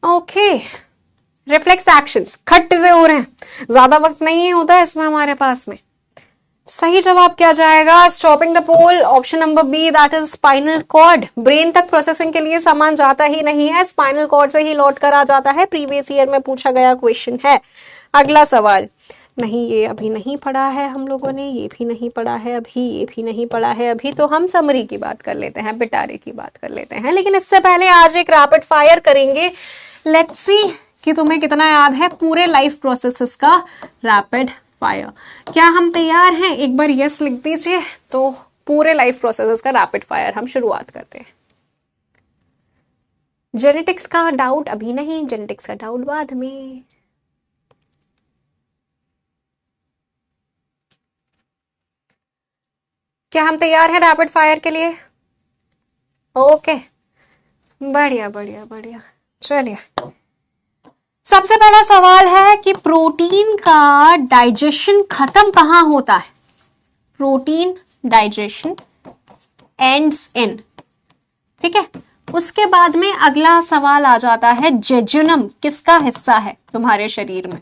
ओके, रिफ्लेक्स एक्शंस खट से हो रहे हैं, ज्यादा वक्त नहीं होता है इसमें हमारे पास में। सही जवाब क्या जाएगा? Stopping the pole, option number B, that is spinal cord. Brain तक प्रोसेसिंग के लिए सामान जाता ही नहीं है, स्पाइनल कॉर्ड से ही लौट कर आ जाता है। प्रीवियस ईयर में पूछा गया क्वेश्चन है। अगला सवाल, नहीं ये अभी नहीं पढ़ा है हम लोगों ने, ये भी नहीं पढ़ा है अभी, ये भी नहीं पढ़ा है अभी, तो हम समरी की बात कर लेते हैं, पिटारे की बात कर लेते हैं। लेकिन इससे पहले आज एक रैपिड फायर करेंगे। लेट्स सी कि तुम्हें कितना याद है पूरे लाइफ प्रोसेसेस का रैपिड फायर। क्या हम तैयार हैं? एक बार यस लिख दीजिए। तो पूरे लाइफ प्रोसेसेस का रैपिड फायर हम शुरुआत करते हैं। जेनेटिक्स का डाउट अभी नहीं, जेनेटिक्स का डाउट बाद में। क्या हम तैयार हैं रैपिड फायर के लिए? ओके, बढ़िया बढ़िया बढ़िया। चलिए, सबसे पहला सवाल है कि प्रोटीन का डाइजेशन खत्म कहां होता है? प्रोटीन डाइजेशन एंड्स इन, ठीक है। उसके बाद में अगला सवाल आ जाता है, जेजुनम किसका हिस्सा है तुम्हारे शरीर में?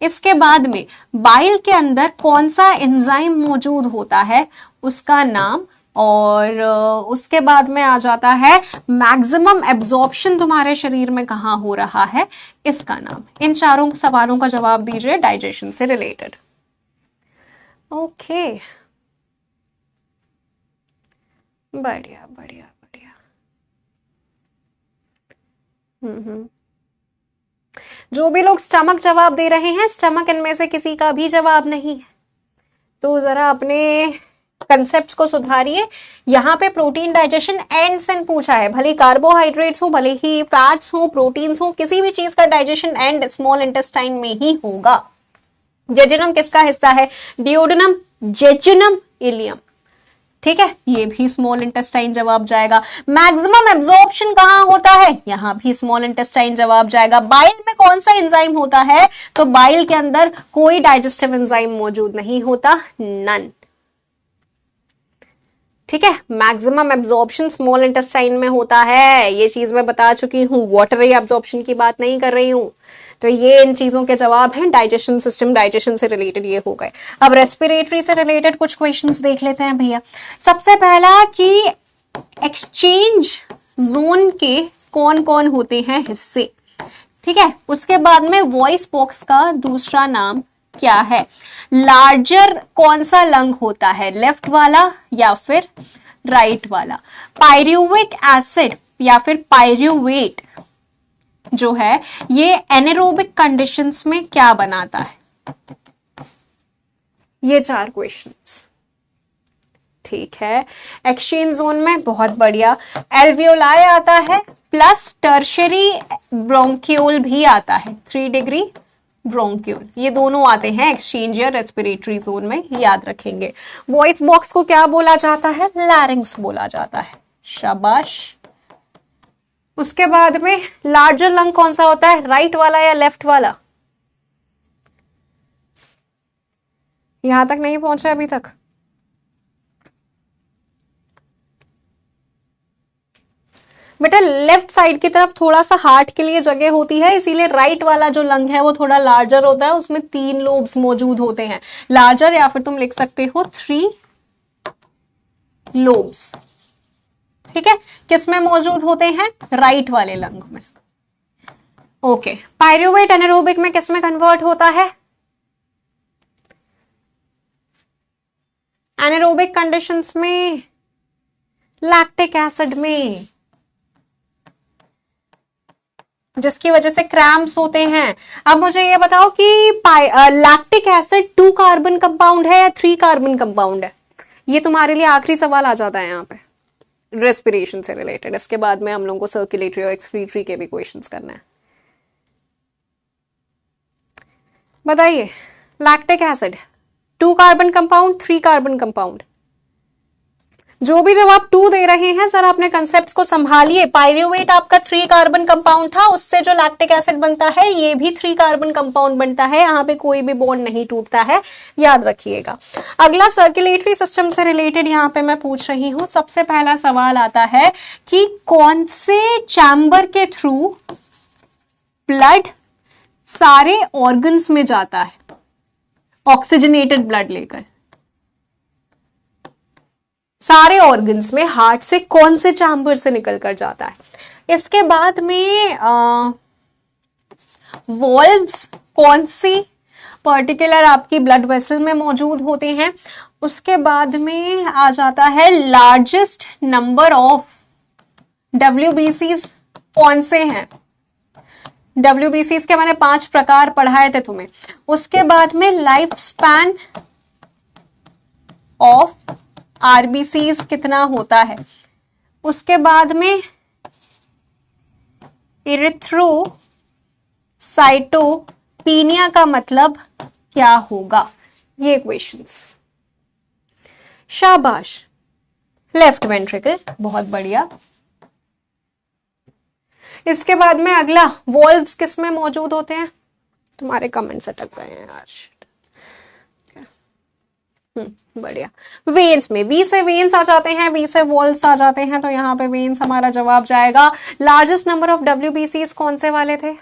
इसके बाद में बाइल के अंदर कौन सा एंजाइम मौजूद होता है, उसका नाम। और उसके बाद में आ जाता है, मैक्सिमम एब्जॉर्प्शन तुम्हारे शरीर में कहां हो रहा है, इसका नाम। इन चारों सवालों का जवाब दीजिए डाइजेशन से रिलेटेड। ओके, बढ़िया बढ़िया बढ़िया। जो भी लोग स्टमक जवाब दे रहे हैं, स्टमक इनमें से किसी का भी जवाब नहीं है, तो जरा अपने कंसेप्ट्स को सुधारिए। यहाँ पे प्रोटीन डाइजेशन एंड्स इन पूछा है, भले कार्बोहाइड्रेट्स हो, भले ही फैट्स हो, प्रोटीन्स हो, किसी भी चीज का डाइजेशन एंड स्मॉल इंटेस्टाइन में ही होगा। जेजुनम किसका हिस्सा है? डिओडेनम, जेजुनम, इलियम, ठीक है, ये भी स्मॉल इंटेस्टाइन जवाब जाएगा। मैक्सिमम एब्जॉर्प्शन कहां होता है? यहां भी स्मॉल इंटेस्टाइन जवाब जाएगा। बाइल में कौन सा एंजाइम होता है? तो बाइल के अंदर कोई डाइजेस्टिव एंजाइम मौजूद नहीं होता, नन, ठीक है। मैक्सिमम एब्जॉर्प्शन स्मॉल इंटेस्टाइन में होता है, ये चीज मैं बता चुकी हूं, वाटरी एब्जॉर्प्शन की बात नहीं कर रही हूं। तो ये इन चीजों के जवाब हैं। डाइजेशन सिस्टम, डाइजेशन से रिलेटेड ये हो गए। अब रेस्पिरेटरी से रिलेटेड कुछ क्वेश्चंस देख लेते हैं भैया। सबसे पहला कि एक्सचेंज जोन के कौन कौन होते हैं हिस्से, ठीक है। उसके बाद में वॉइस बॉक्स का दूसरा नाम क्या है? लार्जर कौन सा लंग होता है, लेफ्ट वाला या फिर राइट वाला? पायरुविक एसिड या फिर पायरुवेट जो है, ये एनेरोबिक कंडीशंस में क्या बनाता है? ये 4 क्वेश्चंस, ठीक है। एक्सचेंज जोन में बहुत बढ़िया, एल्वियोलाई आता है, प्लस टर्शरी ब्रोंक्यूल भी आता है, 3 डिग्री ब्रोंक्यूल, ये दोनों आते हैं एक्सचेंज या रेस्पिरेटरी जोन में, याद रखेंगे। वॉइस बॉक्स को क्या बोला जाता है? लैरिंक्स बोला जाता है, शाबाश। उसके बाद में लार्जर लंग कौन सा होता है, राइट वाला या लेफ्ट वाला? यहां तक नहीं पहुंचा अभी तक? बेटा लेफ्ट साइड की तरफ थोड़ा सा हार्ट के लिए जगह होती है, इसीलिए राइट वाला जो लंग है वो थोड़ा लार्जर होता है, उसमें 3 लोब्स मौजूद होते हैं, लार्जर, या फिर तुम लिख सकते हो 3 लोब्स, ठीक है। किसमें मौजूद होते हैं? राइट वाले लंग में। ओके, पायरुवेट एनारोबिक में किसमें कन्वर्ट होता है? एनारोबिक कंडीशंस में लैक्टिक एसिड में। जिसकी वजह से क्रैम्प्स होते हैं। अब मुझे ये बताओ कि लैक्टिक एसिड 2 कार्बन कंपाउंड है या 3 कार्बन कंपाउंड है? ये तुम्हारे लिए आखिरी सवाल आ जाता है यहाँ पे रेस्पिरेशन से रिलेटेड। इसके बाद में हम लोगों को सर्कुलेटरी और एक्सक्रीटरी के भी क्वेश्चंस करना है। बताइए, lactic acid 2 carbon compound, 3 carbon compound? जो भी जवाब 2 दे रहे हैं जरा अपने कंसेप्ट्स को संभालिए। पायरुवेट आपका 3 कार्बन कंपाउंड था, उससे जो लैक्टिक एसिड बनता है ये भी 3 कार्बन कंपाउंड बनता है। यहाँ पे कोई भी बॉन्ड नहीं टूटता है, याद रखिएगा। अगला सर्कुलेटरी सिस्टम से रिलेटेड यहाँ पे मैं पूछ रही हूं। सबसे पहला सवाल आता है कि कौन से चैम्बर के थ्रू ब्लड सारे ऑर्गन्स में जाता है ऑक्सीजनेटेड ब्लड लेकर? सारे ऑर्गन्स में हार्ट से कौन से चैम्बर से निकल कर जाता है? इसके बाद में वॉल्व्स कौन सी पर्टिकुलर आपकी ब्लड वेसल में मौजूद होते हैं? उसके बाद में आ जाता है लार्जेस्ट नंबर ऑफ WBCs कौन से हैं? WBCs के मैंने 5 प्रकार पढ़ाए थे तुम्हें। उसके बाद में लाइफ स्पैन ऑफ RBCs कितना होता है? उसके बाद में इरिथ्रोसाइटोपिनिया का मतलब क्या होगा? ये क्वेश्चंस। शाबाश, लेफ्ट वेंट्रिकल, बहुत बढ़िया। इसके बाद में अगला, वॉल्व्स किस में मौजूद होते हैं? तुम्हारे कमेंट्स अटक गए हैं यार। बढ़िया। वेन्स में, वी से वेन्स आ जाते हैं, वी से वॉल्व्स आ जाते हैं, तो यहाँ पे वेन्स हमारा जवाब जाएगा। लार्जेस्ट नंबर ऑफ WBCs कौन से वाले थे?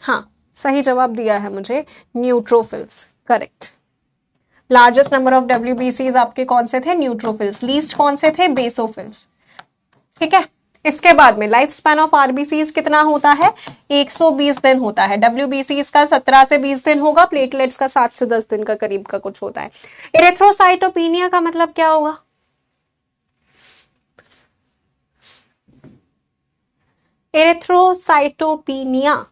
हाँ, सही जवाब दिया है मुझे, neutrophils, correct. Largest number of WBCs आपके कौन से थे? न्यूट्रोफिल्स। लीस्ट कौन से थे? बेसोफिल्स। ठीक है। इसके बाद में लाइफ स्पैन ऑफ RBCs कितना होता है? 120 दिन होता है। WBCs का 17 से 20 दिन होगा, प्लेटलेट्स का 7 से 10 दिन का करीब का कुछ होता है। इरेथ्रोसाइटोपिनिया का मतलब क्या होगा? इरेथ्रोसाइटोपिनिया,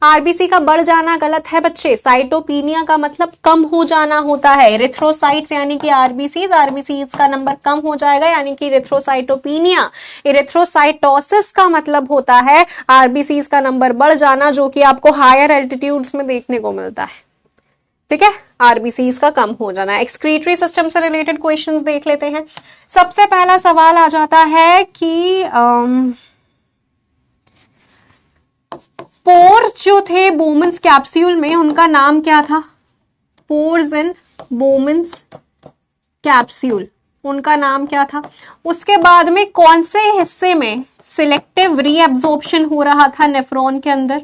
RBC का बढ़ जाना गलत है बच्चे। साइटोपिनिया का मतलब कम हो जाना होता है। इरेथ्रोसाइट्स यानी कि RBCs का नंबर कम हो जाएगा, यानी कि इरेथ्रोसाइटोपिनिया। इरेथ्रोसाइटोसिस का मतलब होता है RBCs का नंबर बढ़ जाना, जो कि आपको हायर एल्टीट्यूड्स में देखने को मिलता है। ठीक है, RBCs का कम हो जाना। एक्सक्रीटरी सिस्टम से रिलेटेड क्वेश्चंस देख लेते हैं। सबसे पहला सवाल आ जाता है कि पोर्स जो थे बोमन्स कैप्सूल में, उनका नाम क्या था? पोर्स इन बोमन्स कैप्सूल, उनका नाम क्या था? उसके बाद में कौन से हिस्से में सिलेक्टिव रीअब्जॉर्प्शन हो रहा था नेफ्रॉन के अंदर?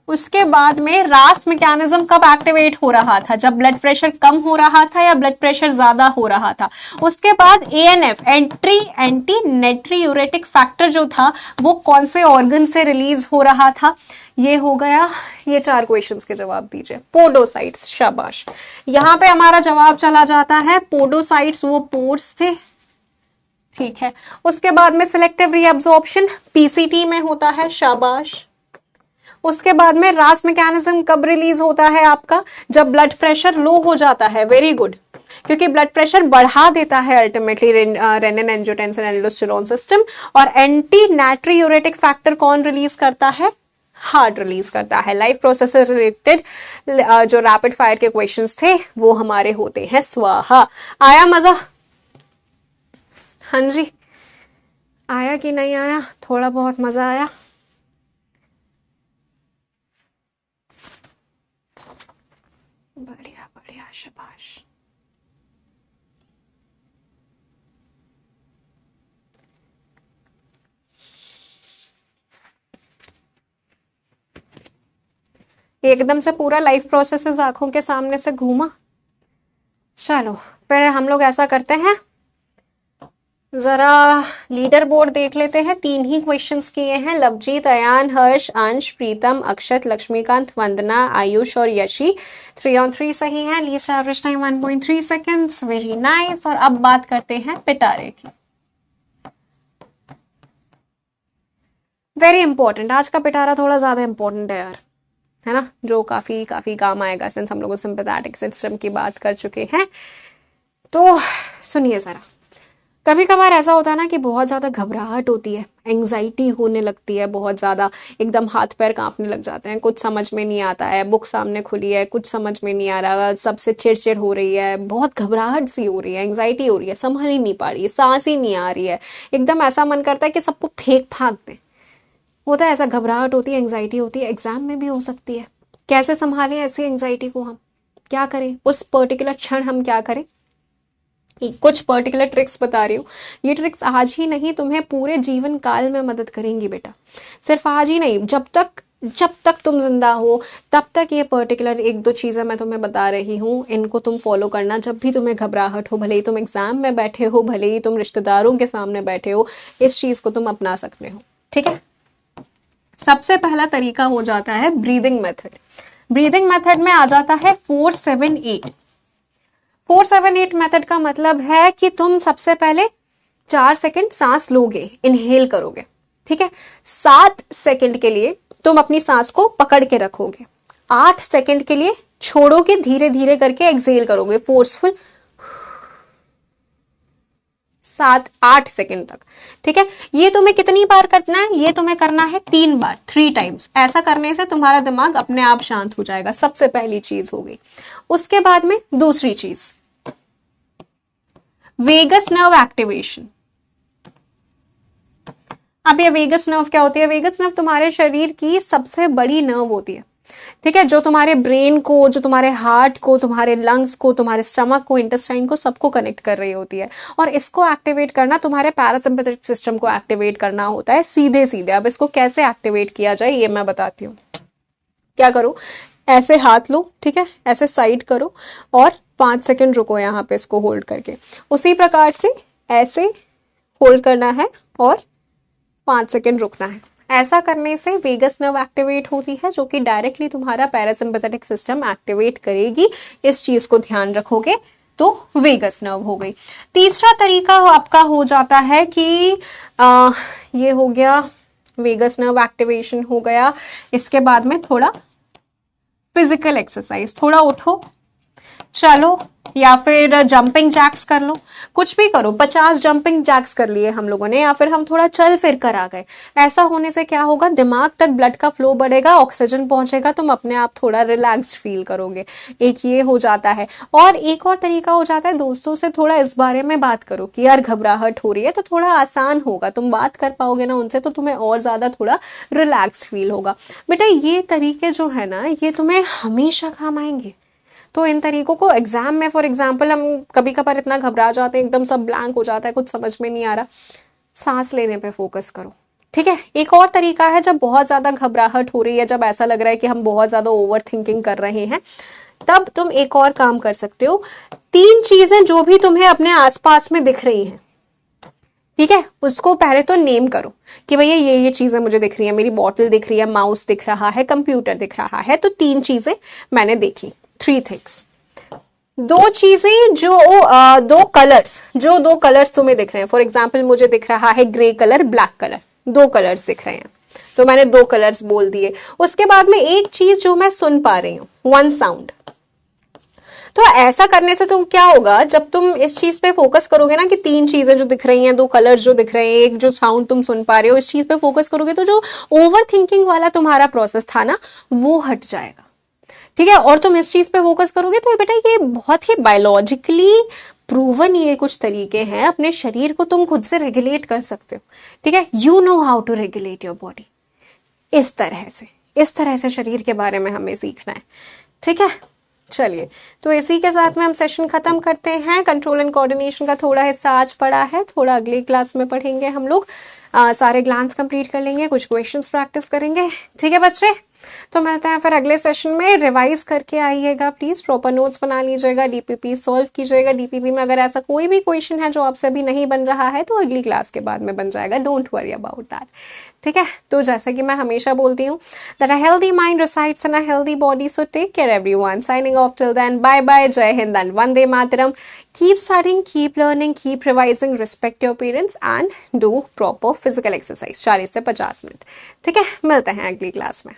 उसके बाद में रास मैकेनिज्म कब एक्टिवेट हो रहा था? जब ब्लड प्रेशर कम हो रहा था या ब्लड प्रेशर ज्यादा हो रहा था? उसके बाद ANF, एंटी नेट्रियूरेटिक फैक्टर जो था वो कौन से ऑर्गन से रिलीज हो रहा था? ये हो गया। ये 4 क्वेश्चंस के जवाब दीजिए। पोडोसाइट्स, शाबाश। यहां पे हमारा जवाब चला जाता है पोडोसाइट्स, वो पोर्स थे। ठीक है। उसके बाद में सिलेक्टिव रीअब्जॉर्प्शन PCT में होता है, शाबाश। उसके बाद में रास मैकेनिज्म कब रिलीज होता है आपका? जब ब्लड प्रेशर लो हो जाता है, वेरी गुड, क्योंकि ब्लड प्रेशर बढ़ा देता है ultimately renin angiotensin aldosterone system. और एंटी नाइट्रियूरेटिक फैक्टर कौन रिलीज करता है? हार्ट रिलीज करता है। लाइफ प्रोसेस से रिलेटेड जो रैपिड फायर के क्वेश्चंस थे वो हमारे होते हैं स्वाहा। आया मजा? हाँ जी, आया कि नहीं आया? थोड़ा बहुत मजा आया? बढ़िया बढ़िया, शाबाश। एकदम से पूरा लाइफ प्रोसेसेस आंखों के सामने से घूमा। चलो फिर हम लोग ऐसा करते हैं, जरा लीडर बोर्ड देख लेते हैं। 3 ही क्वेश्चंस किए हैं। लवजीत, अयान, हर्ष, अंश, प्रीतम, अक्षत, लक्ष्मीकांत, वंदना, आयुष और यशी 3 on 3 सही है। Least average time 1.3 seconds. Very nice. और अब बात करते हैं पिटारे की। वेरी इंपॉर्टेंट, आज का पिटारा थोड़ा ज्यादा इंपॉर्टेंट है यार, है ना, जो काफी काफी काम आएगा सिंस हम लोग सिंपैथेटिक सिस्टम की बात कर चुके हैं। तो सुनिए जरा, कभी कभार ऐसा होता है ना कि बहुत ज़्यादा घबराहट होती है, एंग्जाइटी होने लगती है बहुत ज़्यादा, एकदम हाथ पैर कांपने लग जाते हैं, कुछ समझ में नहीं आता है, बुक सामने खुली है, कुछ समझ में नहीं आ रहा, सबसे चिड़चिड़ हो रही है, बहुत घबराहट सी हो रही है, एंग्जाइटी हो रही है, संभल ही नहीं पा रही है, सांस ही नहीं आ रही है, एकदम ऐसा मन करता है कि सबको फेंक फाक दें। होता है ऐसा, घबराहट होती है, एंग्जाइटी होती है, एग्जाम में भी हो सकती है। कैसे संभालें ऐसी एंग्जाइटी को, हम क्या करें उस पर्टिकुलर क्षण, हम क्या करें? कुछ पर्टिकुलर ट्रिक्स बता रही हूँ। ये ट्रिक्स आज ही नहीं, तुम्हें पूरे जीवन काल में मदद करेंगी बेटा। सिर्फ आज ही नहीं, जब तक तुम जिंदा हो तब तक ये पर्टिकुलर 1-2 चीज़ें मैं तुम्हें बता रही हूँ, इनको तुम फॉलो करना। जब भी तुम्हें घबराहट हो, भले ही तुम एग्जाम में बैठे हो, भले ही तुम रिश्तेदारों के सामने बैठे हो, इस चीज़ को तुम अपना सकते हो। ठीक है, सबसे पहला तरीका हो जाता है ब्रीदिंग मेथड। ब्रीदिंग मेथड में आ जाता है 4-7-8। 4-7-8 मेथड का मतलब है कि तुम सबसे पहले 4 सेकंड सांस लोगे, इनहेल करोगे। ठीक है, 7 सेकंड के लिए तुम अपनी सांस को पकड़ के रखोगे, 8 सेकंड के लिए छोड़ोगे, धीरे धीरे करके एक्सहेल करोगे, फोर्सफुल 7-8 सेकंड तक। ठीक है, ये तुम्हें कितनी बार करना है? ये तुम्हें करना है 3 बार, 3 टाइम्स। ऐसा करने से तुम्हारा दिमाग अपने आप शांत हो जाएगा, सबसे पहली चीज हो गई। उसके बाद में दूसरी चीज, वेगस नर्व एक्टिवेशन। अब ये वेगस नर्व क्या होती है? वेगस नर्व तुम्हारे शरीर की सबसे बड़ी नर्व होती है। ठीक है, जो तुम्हारे ब्रेन को, जो तुम्हारे हार्ट को, तुम्हारे लंग्स को, तुम्हारे स्टमक को, इंटेस्टाइन को, सबको कनेक्ट कर रही होती है। और इसको एक्टिवेट करना तुम्हारे पैरासिम्पैथेटिक सिस्टम को एक्टिवेट करना होता है सीधे सीधे। अब इसको कैसे एक्टिवेट किया जाए ये मैं बताती हूँ। क्या करो, ऐसे हाथ लो, ठीक है, ऐसे साइड करो और 5 सेकंड रुको यहाँ पे इसको होल्ड करके। उसी प्रकार से ऐसे होल्ड करना है और 5 सेकंड रुकना है। ऐसा करने से वेगस नर्व एक्टिवेट होती है, जो कि डायरेक्टली तुम्हारा पैरासिम्पैथेटिक सिस्टम एक्टिवेट करेगी। इस चीज को ध्यान रखोगे तो वेगस नर्व हो गई। तीसरा तरीका आपका हो जाता है कि ये हो गया, वेगस नर्व एक्टिवेशन हो गया। इसके बाद में थोड़ा फिजिकल एक्सरसाइज, थोड़ा उठो, चलो, या फिर जंपिंग जैक्स कर लो, कुछ भी करो। 50 जंपिंग जैक्स कर लिए हम लोगों ने, या फिर हम थोड़ा चल फिर कर आ गए। ऐसा होने से क्या होगा, दिमाग तक ब्लड का फ्लो बढ़ेगा, ऑक्सीजन पहुंचेगा, तुम अपने आप थोड़ा रिलैक्स फील करोगे। एक ये हो जाता है। और एक और तरीका हो जाता है, दोस्तों से थोड़ा इस बारे में बात करो कि यार घबराहट हो रही है, तो थोड़ा आसान होगा, तुम बात कर पाओगे ना उनसे, तो तुम्हें और ज्यादा थोड़ा रिलैक्स फील होगा। बेटा ये तरीके जो है ना, ये तुम्हें हमेशा काम आएंगे। तो इन तरीकों को एग्जाम में, फॉर एग्जाम्पल, हम कभी कभार इतना घबरा जाते हैं, एकदम सब ब्लैंक हो जाता है, कुछ समझ में नहीं आ रहा, सांस लेने पे फोकस करो। ठीक है, एक और तरीका है, जब बहुत ज्यादा घबराहट हो रही है, जब ऐसा लग रहा है कि हम बहुत ज्यादा ओवर थिंकिंग कर रहे हैं, तब तुम एक और काम कर सकते हो। 3 चीजें जो भी तुम्हें अपने आसपास में दिख रही हैं, ठीक है, उसको पहले तो नेम करो कि भैया ये चीजें मुझे दिख रही है, मेरी बॉटल दिख रही है, माउस दिख रहा है, कंप्यूटर दिख रहा है। तो 3 चीजें मैंने देखी, 3 थिंग्स। 2 चीजें जो 2 कलर्स तुम्हें दिख रहे हैं। फॉर एग्जाम्पल मुझे दिख रहा है grey colour, black colour, 2 colours दिख रहे हैं, तो मैंने 2 कलर्स बोल दिए। उसके बाद में एक चीज जो मैं सुन पा रही हूँ, 1 साउंड। तो ऐसा करने से तुम क्या होगा, जब तुम इस चीज पे फोकस करोगे ना कि 3 चीजें जो दिख रही हैं, 2 कलर्स जो दिख रहे हैं, एक जो साउंड तुम सुन पा रहे हो, इस चीज पे फोकस करोगे तो जो ओवर थिंकिंग वाला तुम्हारा प्रोसेस था ना, वो हट जाएगा। ठीक है, और तुम इस चीज पे फोकस करोगे तो बेटा ये बहुत ही बायोलॉजिकली प्रूवन ये कुछ तरीके हैं, अपने शरीर को तुम खुद से रेगुलेट कर सकते हो। ठीक है, you know how to regulate your body. इस तरह से शरीर के बारे में हमें सीखना है। ठीक है, चलिए, तो इसी के साथ में हम सेशन खत्म करते हैं। कंट्रोल एंड कोऑर्डिनेशन का थोड़ा हिस्सा आज पढ़ा है, थोड़ा अगली क्लास में पढ़ेंगे हम लोग। सारे ग्लांस कंप्लीट कर लेंगे, कुछ क्वेश्चंस प्रैक्टिस करेंगे। ठीक है बच्चे, तो मिलते हैं फिर अगले सेशन में। रिवाइज करके आइएगा प्लीज़, प्रॉपर नोट्स बना लीजिएगा, डीपीपी सॉल्व कीजिएगा। डीपीपी में अगर ऐसा कोई भी क्वेश्चन है जो आपसे अभी नहीं बन रहा है तो अगली क्लास के बाद में बन जाएगा, डोंट वरी अबाउट दैट। ठीक है, तो जैसा कि मैं हमेशा बोलती हूँ that a healthy mind resides in a healthy body, so take care everyone. Signing off till then, bye bye, जय हिंद एंड वंदे मातरम। Keep studying, keep learning, keep revising, respect your parents and do proper physical exercise 40 से 50 मिनट। ठीक है, मिलते हैं अगली क्लास में।